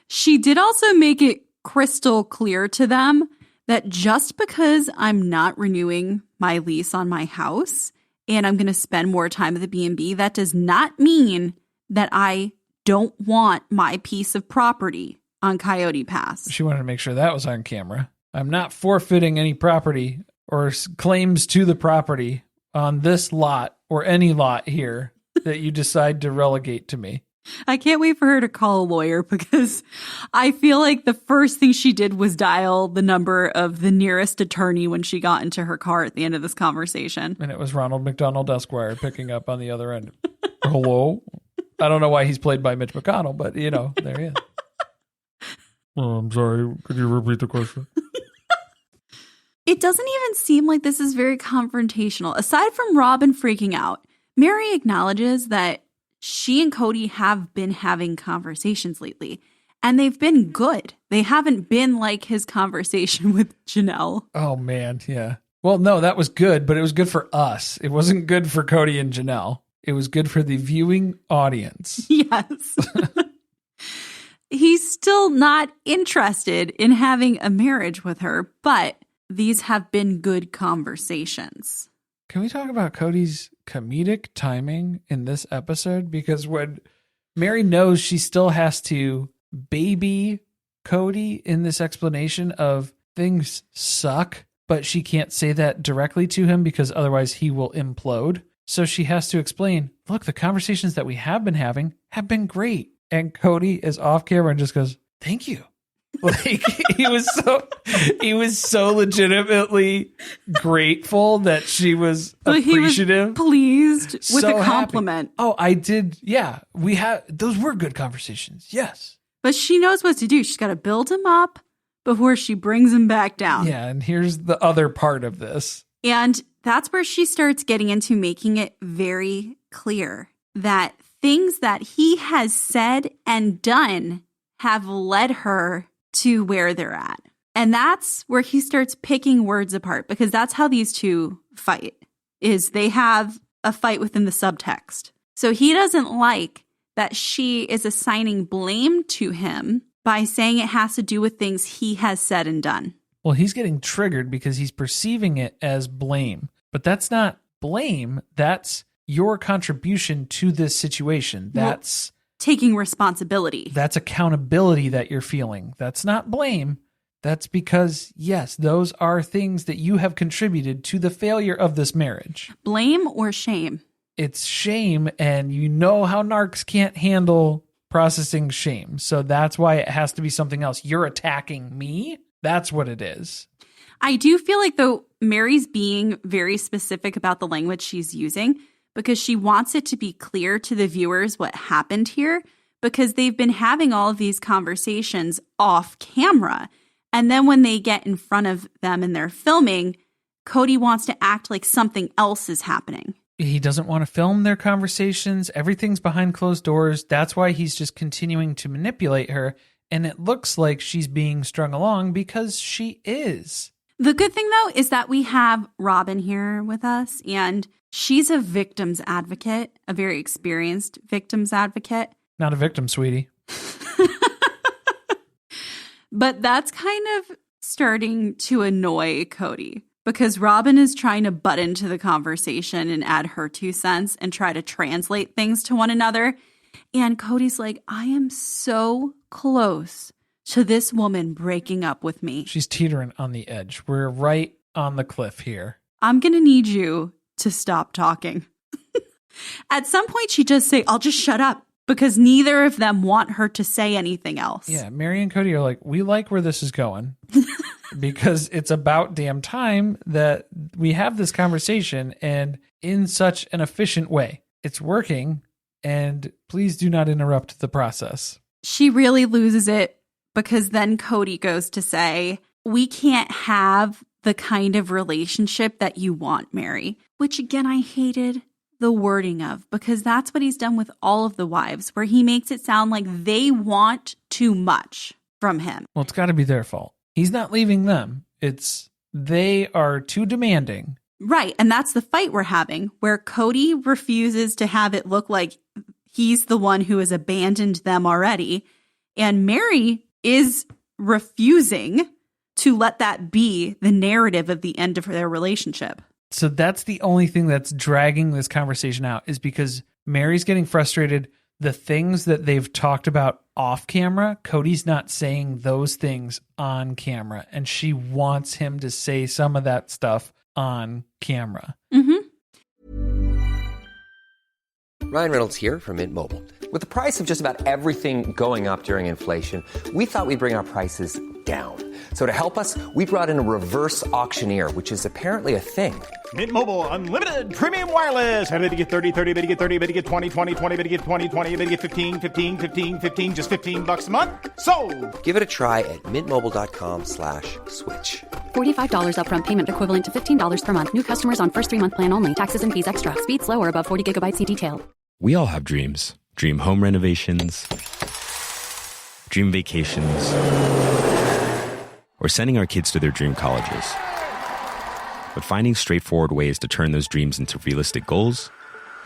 She did also make it crystal clear to them that just because I'm not renewing my lease on my house and I'm going to spend more time at the B&B, that does not mean that I don't want my piece of property on Coyote Pass. She wanted to make sure that was on camera. I'm not forfeiting any property or claims to the property on this lot or any lot here that you decide to relegate to me. I can't wait for her to call a lawyer because I feel like the first thing she did was dial the number of the nearest attorney when she got into her car at the end of this conversation. And it was Ronald McDonald Esquire picking up on the other end. Hello? I don't know why he's played by Mitch McConnell, but, you know, there he is. Oh, I'm sorry. Could you repeat the question? It doesn't even seem like this is very confrontational. Aside from Robyn freaking out, Meri acknowledges that she and Kody have been having conversations lately, and they've been good. They haven't been like his conversation with Janelle. Oh, man, yeah. Well, no, that was good, but it was good for us. It wasn't good for Kody and Janelle. It was good for the viewing audience. Yes. He's still not interested in having a marriage with her, but these have been good conversations. Can we talk about Kody's comedic timing in this episode? Because when Meri knows she still has to baby Kody in this explanation of things suck, but she can't say that directly to him because otherwise he will implode. So she has to explain, look, the conversations that we have been having have been great. And Kody is off camera and just goes, thank you. Like he was so legitimately grateful that she was appreciative. He was pleased with so a compliment. Happy. Oh, I did. Yeah, those were good conversations. Yes. But she knows what to do. She's got to build him up before she brings him back down. Yeah. And here's the other part of this. And that's where she starts getting into making it very clear that things that he has said and done have led her to where they're at. And that's where he starts picking words apart, because that's how these two fight, is they have a fight within the subtext. So he doesn't like that she is assigning blame to him by saying it has to do with things he has said and done. Well, he's getting triggered because he's perceiving it as blame. But that's not blame. That's your contribution to this situation. That's taking responsibility. That's accountability that you're feeling. That's not blame. That's because, yes, those are things that you have contributed to the failure of this marriage. Blame or shame? It's shame, and you know how narcs can't handle processing shame. So that's why it has to be something else. You're attacking me? That's what it is. I do feel like, though, Meri's being very specific about the language she's using because she wants it to be clear to the viewers what happened here, because they've been having all of these conversations off camera. And then when they get in front of them and they're filming, Kody wants to act like something else is happening. He doesn't want to film their conversations. Everything's behind closed doors. That's why he's just continuing to manipulate her. And it looks like she's being strung along because she is. The good thing, though, is that we have Robyn here with us, and she's a victim's advocate, a very experienced victim's advocate. Not a victim, sweetie. But that's kind of starting to annoy Kody, because Robyn is trying to butt into the conversation and add her 2 cents and try to translate things to one another. And Cody's like, I am so close to this woman breaking up with me. She's teetering on the edge. We're right on the cliff here. I'm going to need you to stop talking. At some point, she does say, I'll just shut up, because neither of them want her to say anything else. Yeah, Meri and Kody are like, we like where this is going because it's about damn time that we have this conversation, and in such an efficient way. It's working, and please do not interrupt the process. She really loses it, because then Kody goes to say, we can't have the kind of relationship that you want, Meri, which again, I hated the wording of, because that's what he's done with all of the wives, where he makes it sound like they want too much from him. Well, it's got to be their fault. He's not leaving them. It's they are too demanding. Right. And that's the fight we're having, where Kody refuses to have it look like he's the one who has abandoned them already. And Meri is refusing to let that be the narrative of the end of their relationship. So that's the only thing that's dragging this conversation out, is because Meri's getting frustrated. The things that they've talked about off camera, Cody's not saying those things on camera, and she wants him to say some of that stuff on camera. Mm-hmm. Ryan Reynolds here from Mint Mobile. With the price of just about everything going up during inflation, we thought we'd bring our prices down. So to help us, we brought in a reverse auctioneer, which is apparently a thing. Mint Mobile Unlimited Premium Wireless. How to get 30, 30, bit to get 30, bit to get 20, 20, 20, bit to get 20, 20, bit to get 15, 15, 15, 15, just $15 a month? Sold! Give it a try at mintmobile.com/switch. $45 upfront payment equivalent to $15 per month. New customers on first 3-month plan only. Taxes and fees extra. Speed slower above 40 gigabytes. See detail. We all have dreams. Dream home renovations, dream vacations, or sending our kids to their dream colleges. But finding straightforward ways to turn those dreams into realistic goals,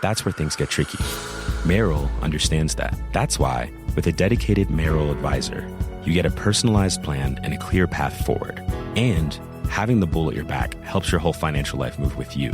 that's where things get tricky. Meryl understands that. That's why, with a dedicated Meryl advisor, you get a personalized plan and a clear path forward. And having the bull at your back helps your whole financial life move with you.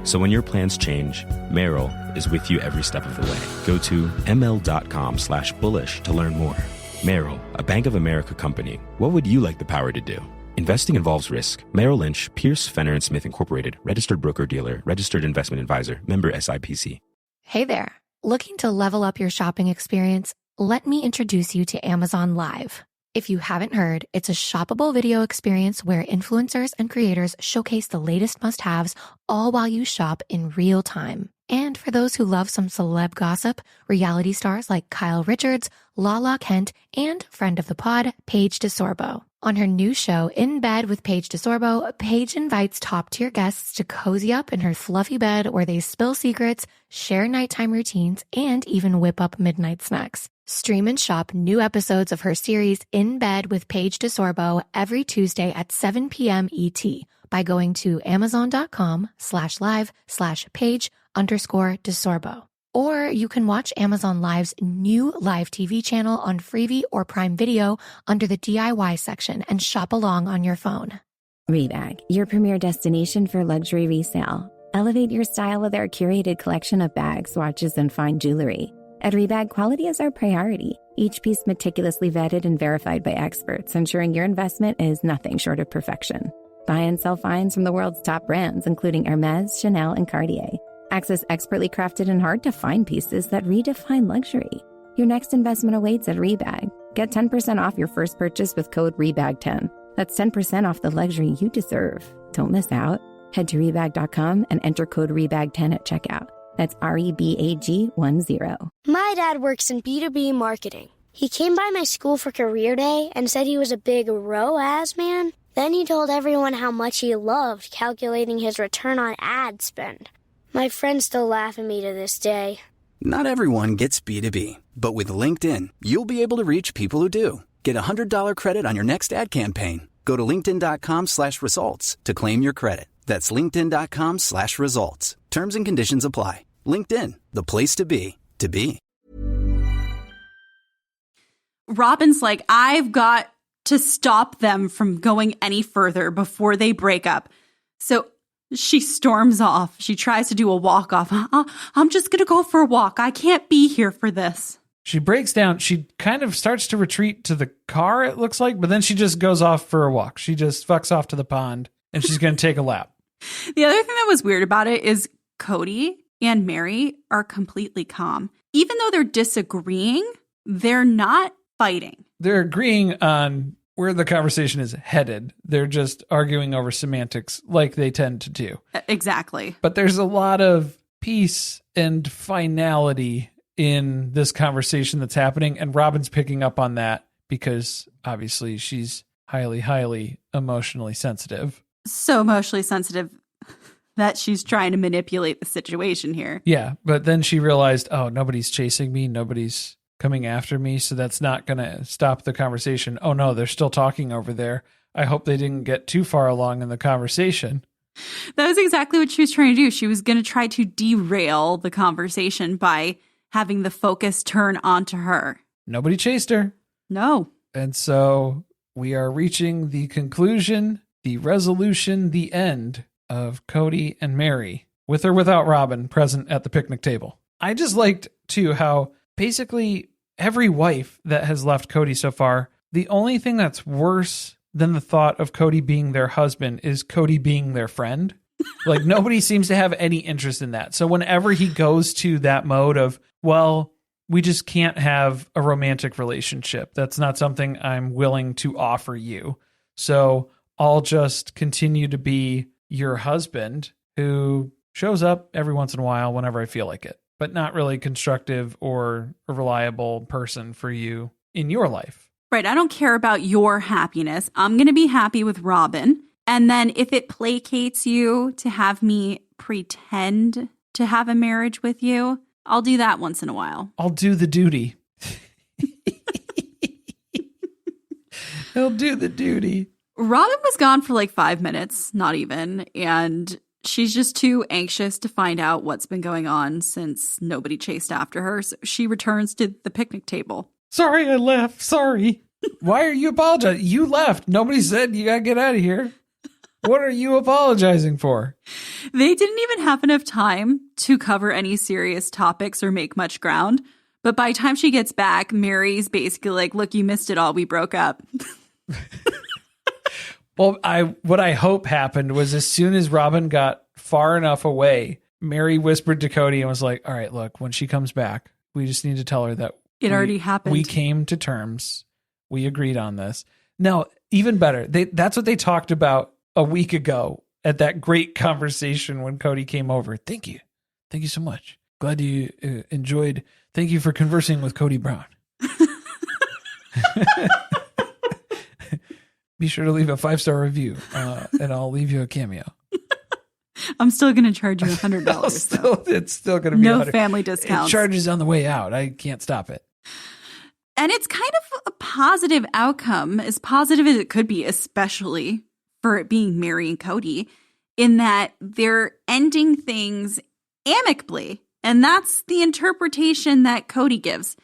So when your plans change, Meryl is with you every step of the way. Go to ml.com/bullish to learn more. Meryl, a Bank of America company. What would you like the power to do? Investing involves risk. Merrill Lynch, Pierce, Fenner & Smith Incorporated, registered broker-dealer, registered investment advisor, member SIPC. Hey there. Looking to level up your shopping experience? Let me introduce you to Amazon Live. If you haven't heard, it's a shoppable video experience where influencers and creators showcase the latest must-haves all while you shop in real time. And for those who love some celeb gossip, reality stars like Kyle Richards, Lala Kent, and friend of the pod, Paige DeSorbo. On her new show, In Bed with Paige DeSorbo, Paige invites top-tier guests to cozy up in her fluffy bed where they spill secrets, share nighttime routines, and even whip up midnight snacks. Stream and shop new episodes of her series In Bed with Paige DeSorbo every Tuesday at 7 p.m. ET by going to amazon.com/live/Paige_DeSorbo. Or you can watch Amazon Live's new live TV channel on Freevee or Prime Video under the DIY section and shop along on your phone. Rebag, your premier destination for luxury resale. Elevate your style with our curated collection of bags, watches, and fine jewelry. At Rebag, quality is our priority. Each piece meticulously vetted and verified by experts, ensuring your investment is nothing short of perfection. Buy and sell finds from the world's top brands, including Hermes, Chanel, and Cartier. Access expertly crafted and hard-to-find pieces that redefine luxury. Your next investment awaits at Rebag. Get 10% off your first purchase with code REBAG10. That's 10% off the luxury you deserve. Don't miss out. Head to Rebag.com and enter code REBAG10 at checkout. That's REBAG10. My dad works in B2B marketing. He came by my school for career day and said he was a big ROAS man. Then he told everyone how much he loved calculating his return on ad spend. My friends still laugh at me to this day. Not everyone gets B2B, but with LinkedIn, you'll be able to reach people who do. Get a $100 credit on your next ad campaign. Go to linkedin.com/results to claim your credit. That's linkedin.com/results. Terms and conditions apply. LinkedIn, the place to be, to be. Robyn's like, I've got to stop them from going any further before they break up. So she storms off. She tries to do a walk-off. I'm just going to go for a walk. I can't be here for this. She breaks down. She kind of starts to retreat to the car, it looks like, but then she just goes off for a walk. She just fucks off to the pond, and she's going to take a lap. The other thing that was weird about it is Kody and Meri are completely calm. Even though they're disagreeing, they're not fighting. They're agreeing on where the conversation is headed. They're just arguing over semantics like they tend to do. Exactly. But there's a lot of peace and finality in this conversation that's happening. And Robyn's picking up on that because obviously she's highly, highly emotionally sensitive. So emotionally sensitive that she's trying to manipulate the situation here. Yeah. But then she realized, oh, nobody's chasing me. Nobody's coming after me, so that's not going to stop the conversation. Oh no, they're still talking over there. I hope they didn't get too far along in the conversation. That was exactly what she was trying to do. She was going to try to derail the conversation by having the focus turn onto her. Nobody chased her. No. And so we are reaching the conclusion, the resolution, the end of Kody and Meri, with or without Robyn present at the picnic table. I just liked, too, how basically every wife that has left Kody so far, the only thing that's worse than the thought of Kody being their husband is Kody being their friend. Like, nobody seems to have any interest in that. So whenever he goes to that mode of, well, we just can't have a romantic relationship. That's not something I'm willing to offer you. So I'll just continue to be your husband who shows up every once in a while whenever I feel like it, but not really constructive or a reliable person for you in your life. Right. I don't care about your happiness. I'm going to be happy with Robyn. And then if it placates you to have me pretend to have a marriage with you, I'll do that once in a while. I'll do the duty. He'll do the duty. Robyn was gone for like 5 minutes, not even, and she's just too anxious to find out what's been going on since nobody chased after her. So she returns to the picnic table. Sorry, I left. Sorry. Why are you apologizing? You left. Nobody said you gotta get out of here. What are you apologizing for? They didn't even have enough time to cover any serious topics or make much ground. But by the time she gets back, Meri's basically like, look, you missed it all. We broke up. Well, what I hope happened was as soon as Robyn got far enough away, Meri whispered to Kody and was like, all right, look, when she comes back, we just need to tell her that it already happened. We came to terms. We agreed on this. No, even better. That's what they talked about a week ago at that great conversation when Kody came over. Thank you. Thank you so much. Glad you enjoyed. Thank you for conversing with Kody Brown. Be sure to leave a 5-star review and I'll leave you a cameo. I'm still going to charge you $100. It's still going to be no family discounts. It charges on the way out. I can't stop it. And it's kind of a positive outcome, as positive as it could be, especially for it being Meri and Kody, in that they're ending things amicably. And that's the interpretation that Kody gives.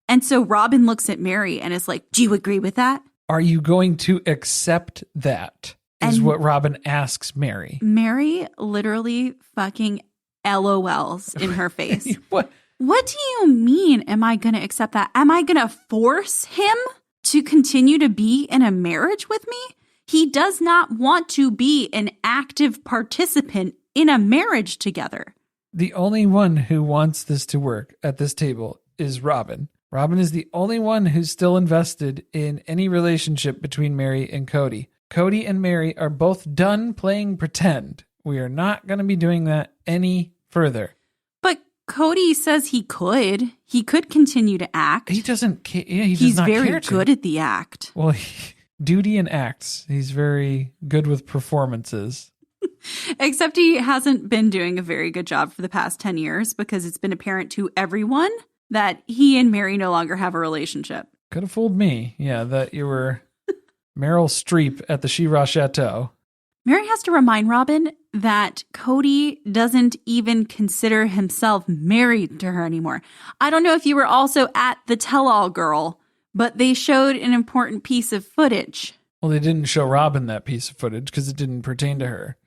And so Robyn looks at Meri and is like, do you agree with that? Are you going to accept that? Is what Robyn asks Meri. Meri literally fucking LOLs in her face. What do you mean, am I going to accept that? Am I going to force him to continue to be in a marriage with me? He does not want to be an active participant in a marriage together. The only one who wants this to work at this table is Robyn. Robyn is the only one who's still invested in any relationship between Meri and Kody. Kody and Meri are both done playing pretend. We are not going to be doing that any further. But Kody says he could. He could continue to act. He doesn't care. He's very good at the act. Well, duty and acts. He's very good with performances. Except he hasn't been doing a very good job for the past 10 years because it's been apparent to everyone that he and Meri no longer have a relationship. Could have fooled me. Yeah, that you were Meryl Streep at the She-Ra Chateau. Meri has to remind Robyn that Kody doesn't even consider himself married to her anymore. I don't know if you were also at the Tell-All Girl, but they showed an important piece of footage. Well, they didn't show Robyn that piece of footage because it didn't pertain to her.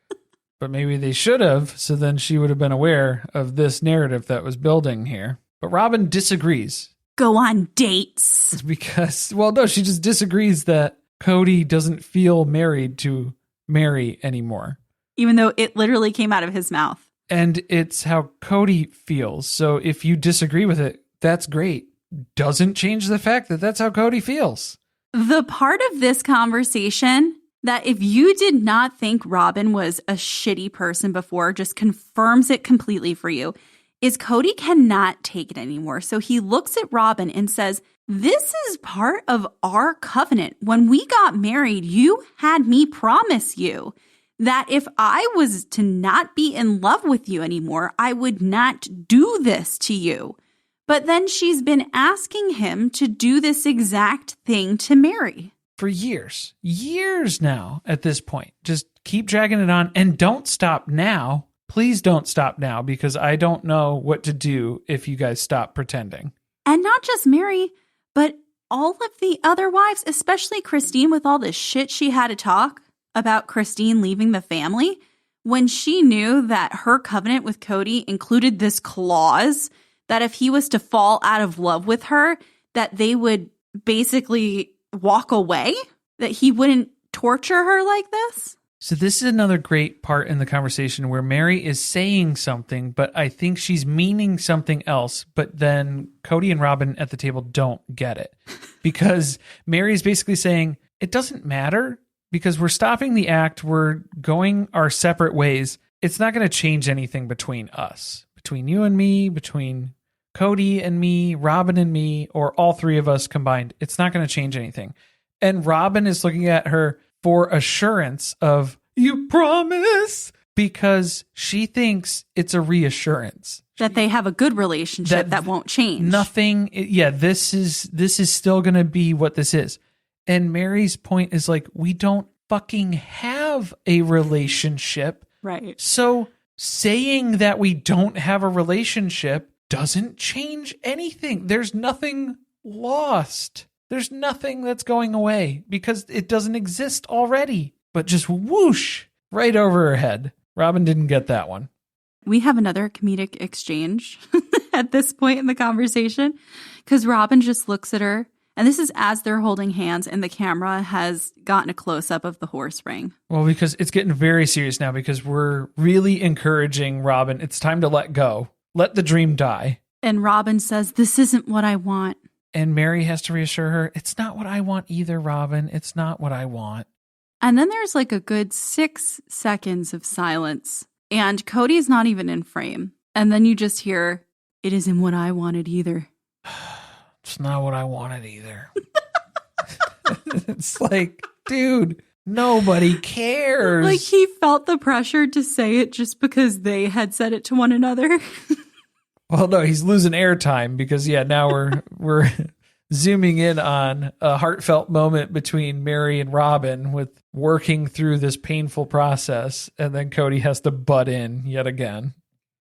But maybe they should have, so then she would have been aware of this narrative that was building here. But Robyn disagrees. Go on dates. It's because, well, no, she just disagrees that Kody doesn't feel married to Meri anymore. Even though it literally came out of his mouth. And it's how Kody feels. So if you disagree with it, that's great. Doesn't change the fact that that's how Kody feels. The part of this conversation that if you did not think Robyn was a shitty person before just confirms it completely for you is Kody cannot take it anymore. So he looks at Robyn and says, this is part of our covenant. When we got married, you had me promise you that if I was to not be in love with you anymore, I would not do this to you. But then she's been asking him to do this exact thing to Meri. For years now at this point. Just keep dragging it on and don't stop now. Please don't stop now because I don't know what to do if you guys stop pretending. And not just Meri, but all of the other wives, especially Christine with all the shit she had to talk about Christine leaving the family. When she knew that her covenant with Kody included this clause that if he was to fall out of love with her, that they would basically walk away, that he wouldn't torture her like this. So this is another great part in the conversation where Meri is saying something, but I think she's meaning something else. But then Kody and Robyn at the table don't get it because Meri's basically saying it doesn't matter because we're stopping the act. We're going our separate ways. It's not going to change anything between us, between you and me, between Kody and me, Robyn and me, or all three of us combined. It's not going to change anything. And Robyn is looking at her for assurance of, you promise? Because she thinks it's a reassurance. That they have a good relationship that won't change. Nothing. Yeah, this is still going to be what this is. And Meri's point is like, we don't fucking have a relationship. Right. So saying that we don't have a relationship doesn't change anything. There's nothing lost. There's nothing that's going away because it doesn't exist already. But just whoosh, right over her head. Robyn didn't get that one. We have another comedic exchange at this point in the conversation because Robyn just looks at her. And this is as they're holding hands and the camera has gotten a close-up of the horse ring. Well, because it's getting very serious now because we're really encouraging Robyn. It's time to let go. Let the dream die. And Robyn says, this isn't what I want. And Meri has to reassure her, it's not what I want either, Robyn. It's not what I want. And then there's like a good 6 seconds of silence. And Kody's not even in frame. And then you just hear, it isn't what I wanted either. It's not what I wanted either. It's like, dude, nobody cares. Like he felt the pressure to say it just because they had said it to one another. Well, no, he's losing airtime because, now we're zooming in on a heartfelt moment between Meri and Robyn with working through this painful process. And then Kody has to butt in yet again.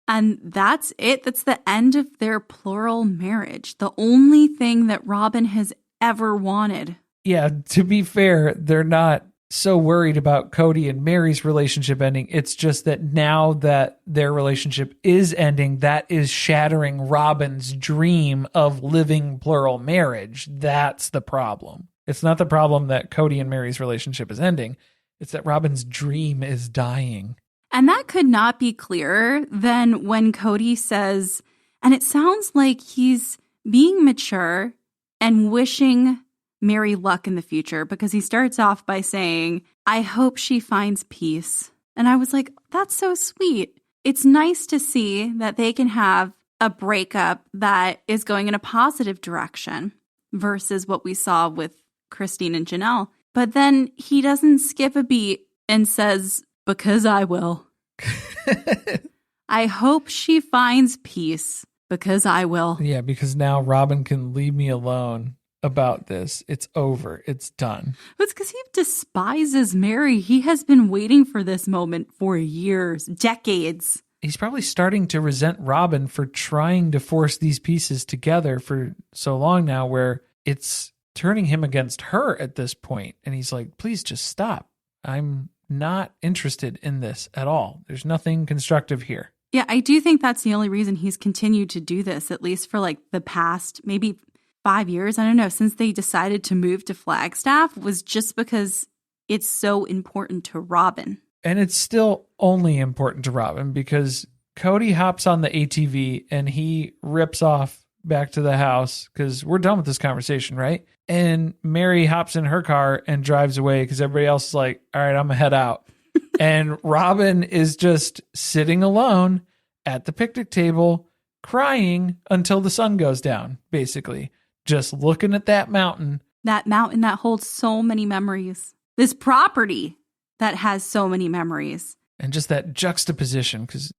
And that's it. That's the end of their plural marriage. The only thing that Robyn has ever wanted. Yeah, to be fair, they're not so worried about Kody and Meri's relationship ending. It's just that now that their relationship is ending, that is shattering Robyn's dream of living plural marriage. That's the problem. It's not the problem that Kody and Meri's relationship is ending. It's that Robyn's dream is dying. And that could not be clearer than when Kody says, and it sounds like he's being mature and wishing Meri luck in the future because he starts off by saying, I hope she finds peace. And I was like, that's so sweet. It's nice to see that they can have a breakup that is going in a positive direction versus what we saw with Christine and Janelle. But then he doesn't skip a beat and says, because I will. I hope she finds peace because I will. Yeah, because now Robyn can leave me alone about this. It's over. It's done. It's because he despises Meri. He has been waiting for this moment for years, decades. He's probably starting to resent Robyn for trying to force these pieces together for so long now where it's turning him against her at this point. And he's like, please just stop. I'm not interested in this at all. There's nothing constructive here. Yeah, I do think that's the only reason he's continued to do this, at least for like the past maybe 5 years. I don't know, since they decided to move to Flagstaff was just because it's so important to Robyn. And it's still only important to Robyn because Kody hops on the ATV and he rips off back to the house because we're done with this conversation, right? And Meri hops in her car and drives away because everybody else is like, all right, I'm going to head out. And Robyn is just sitting alone at the picnic table, crying until the sun goes down, basically. Just looking at that mountain. That mountain that holds so many memories. This property that has so many memories. And just that juxtaposition, because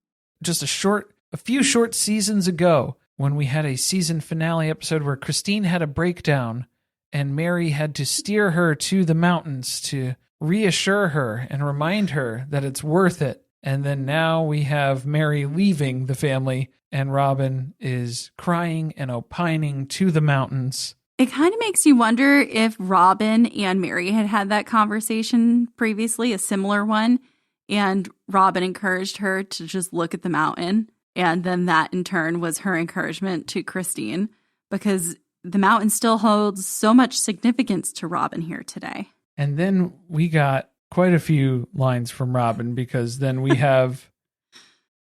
just a few short seasons ago, when we had a season finale episode where Christine had a breakdown and Meri had to steer her to the mountains to reassure her and remind her that it's worth it. And then now we have Meri leaving the family and Robyn is crying and opining to the mountains. It kind of makes you wonder if Robyn and Meri had had that conversation previously, a similar one, and Robyn encouraged her to just look at the mountain. And then that in turn was her encouragement to Christine, because the mountain still holds so much significance to Robyn here today. And then we got quite a few lines from Robyn, because then we have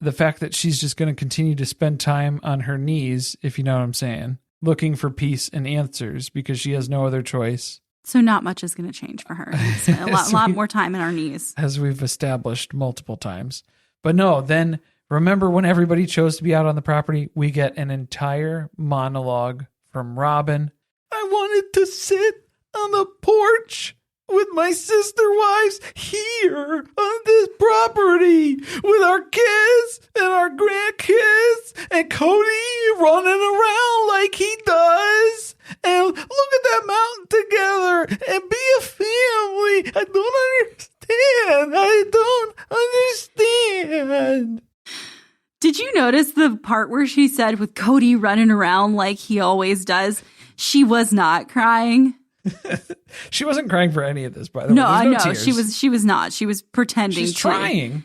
the fact that she's just going to continue to spend time on her knees, if you know what I'm saying, looking for peace and answers because she has no other choice. So not much is going to change for her. A lot more time on our knees. As we've established multiple times. But no, then remember when everybody chose to be out on the property, we get an entire monologue from Robyn. I wanted to sit on the porch with my sister wives here on this property with our kids and our grandkids and Kody running around like he does and look at that mountain together and be a family. I don't notice the part where she said with Kody running around like he always does? She was not crying. She wasn't crying for any of this, by the way. No, I know. Tears. She was not. She was pretending. She's trying.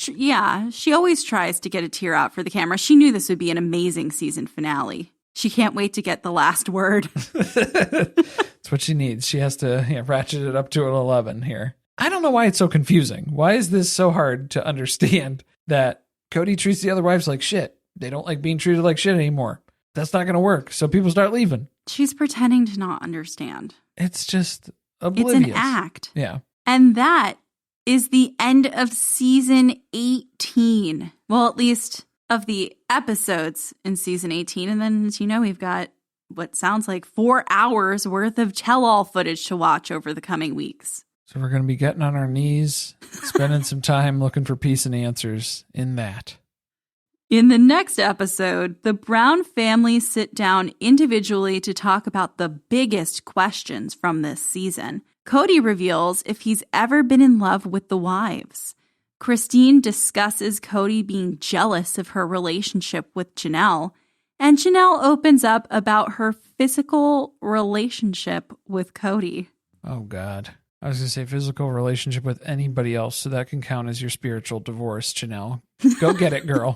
Yeah, she always tries to get a tear out for the camera. She knew this would be an amazing season finale. She can't wait to get the last word. That's what she needs. She has to ratchet it up to an 11 here. I don't know why it's so confusing. Why is this so hard to understand that Kody treats the other wives like shit? They don't like being treated like shit anymore. That's not going to work. So people start leaving. She's pretending to not understand. It's just oblivious. It's an act. Yeah. And that is the end of season 18. Well, at least of the episodes in season 18. And then, as you know, we've got what sounds like 4 hours worth of tell-all footage to watch over the coming weeks. So we're going to be getting on our knees, spending some time looking for peace and answers in that. In the next episode, the Brown family sit down individually to talk about the biggest questions from this season. Kody reveals if he's ever been in love with the wives. Christine discusses Kody being jealous of her relationship with Janelle. And Janelle opens up about her physical relationship with Kody. Oh, God. I was going to say physical relationship with anybody else, so that can count as your spiritual divorce, Janelle. Go get it, girl.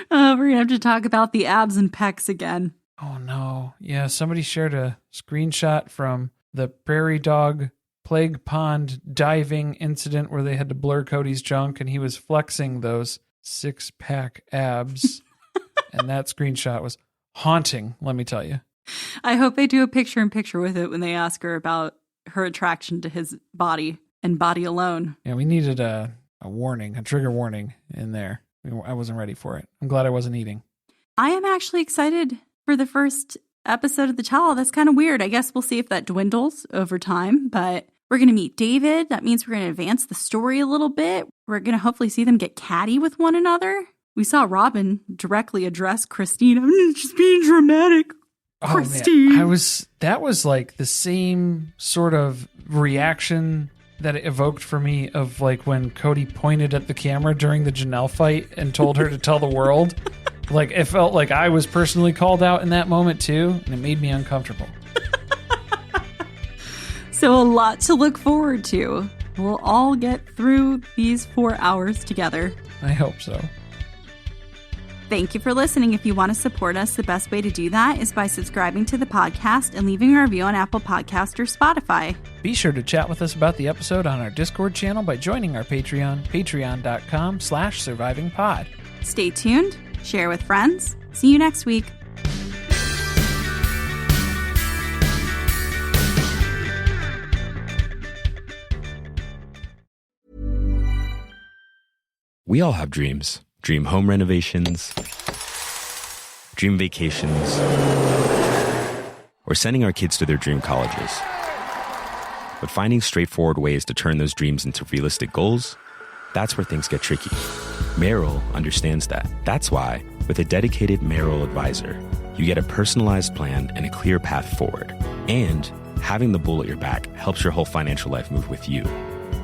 We're going to have to talk about the abs and pecs again. Oh, no. Yeah, somebody shared a screenshot from the Prairie Dog Plague Pond diving incident where they had to blur Kody's junk, and he was flexing those 6-pack abs. And that screenshot was haunting, let me tell you. I hope they do a picture-in-picture with it when they ask her about her attraction to his body and body alone. Yeah, we needed a warning, a trigger warning in there. I wasn't ready for it. I'm glad I wasn't eating. I am actually excited for the first episode of The Tell-All. That's kind of weird. I guess we'll see if that dwindles over time, but we're going to meet David. That means we're going to advance the story a little bit. We're going to hopefully see them get catty with one another. We saw Robyn directly address Christine. I'm just being dramatic. Christine. Man. That was like the same sort of reaction that it evoked for me of like when Kody pointed at the camera during the Janelle fight and told her to tell the world. Like it felt like I was personally called out in that moment too, and it made me uncomfortable. So a lot to look forward to. We'll all get through these 4 hours together. I hope so. Thank you for listening. If you want to support us, the best way to do that is by subscribing to the podcast and leaving a review on Apple Podcasts or Spotify. Be sure to chat with us about the episode on our Discord channel by joining our Patreon, patreon.com/survivingpod. Stay tuned, share with friends. See you next week. We all have dreams. Dream home renovations, dream vacations, or sending our kids to their dream colleges. But finding straightforward ways to turn those dreams into realistic goals, that's where things get tricky. Meri understands that. That's why, with a dedicated Meri advisor, you get a personalized plan and a clear path forward. And having the bull at your back helps your whole financial life move with you.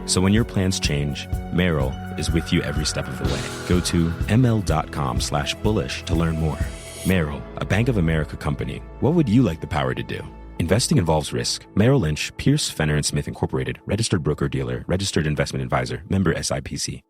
So when your plans change, Meri is with you every step of the way. Go to ml.com/bullish to learn more. Meri, a Bank of America company. What would you like the power to do? Investing involves risk. Merrill Lynch, Pierce, Fenner & Smith Incorporated, registered broker-dealer, registered investment advisor, member SIPC.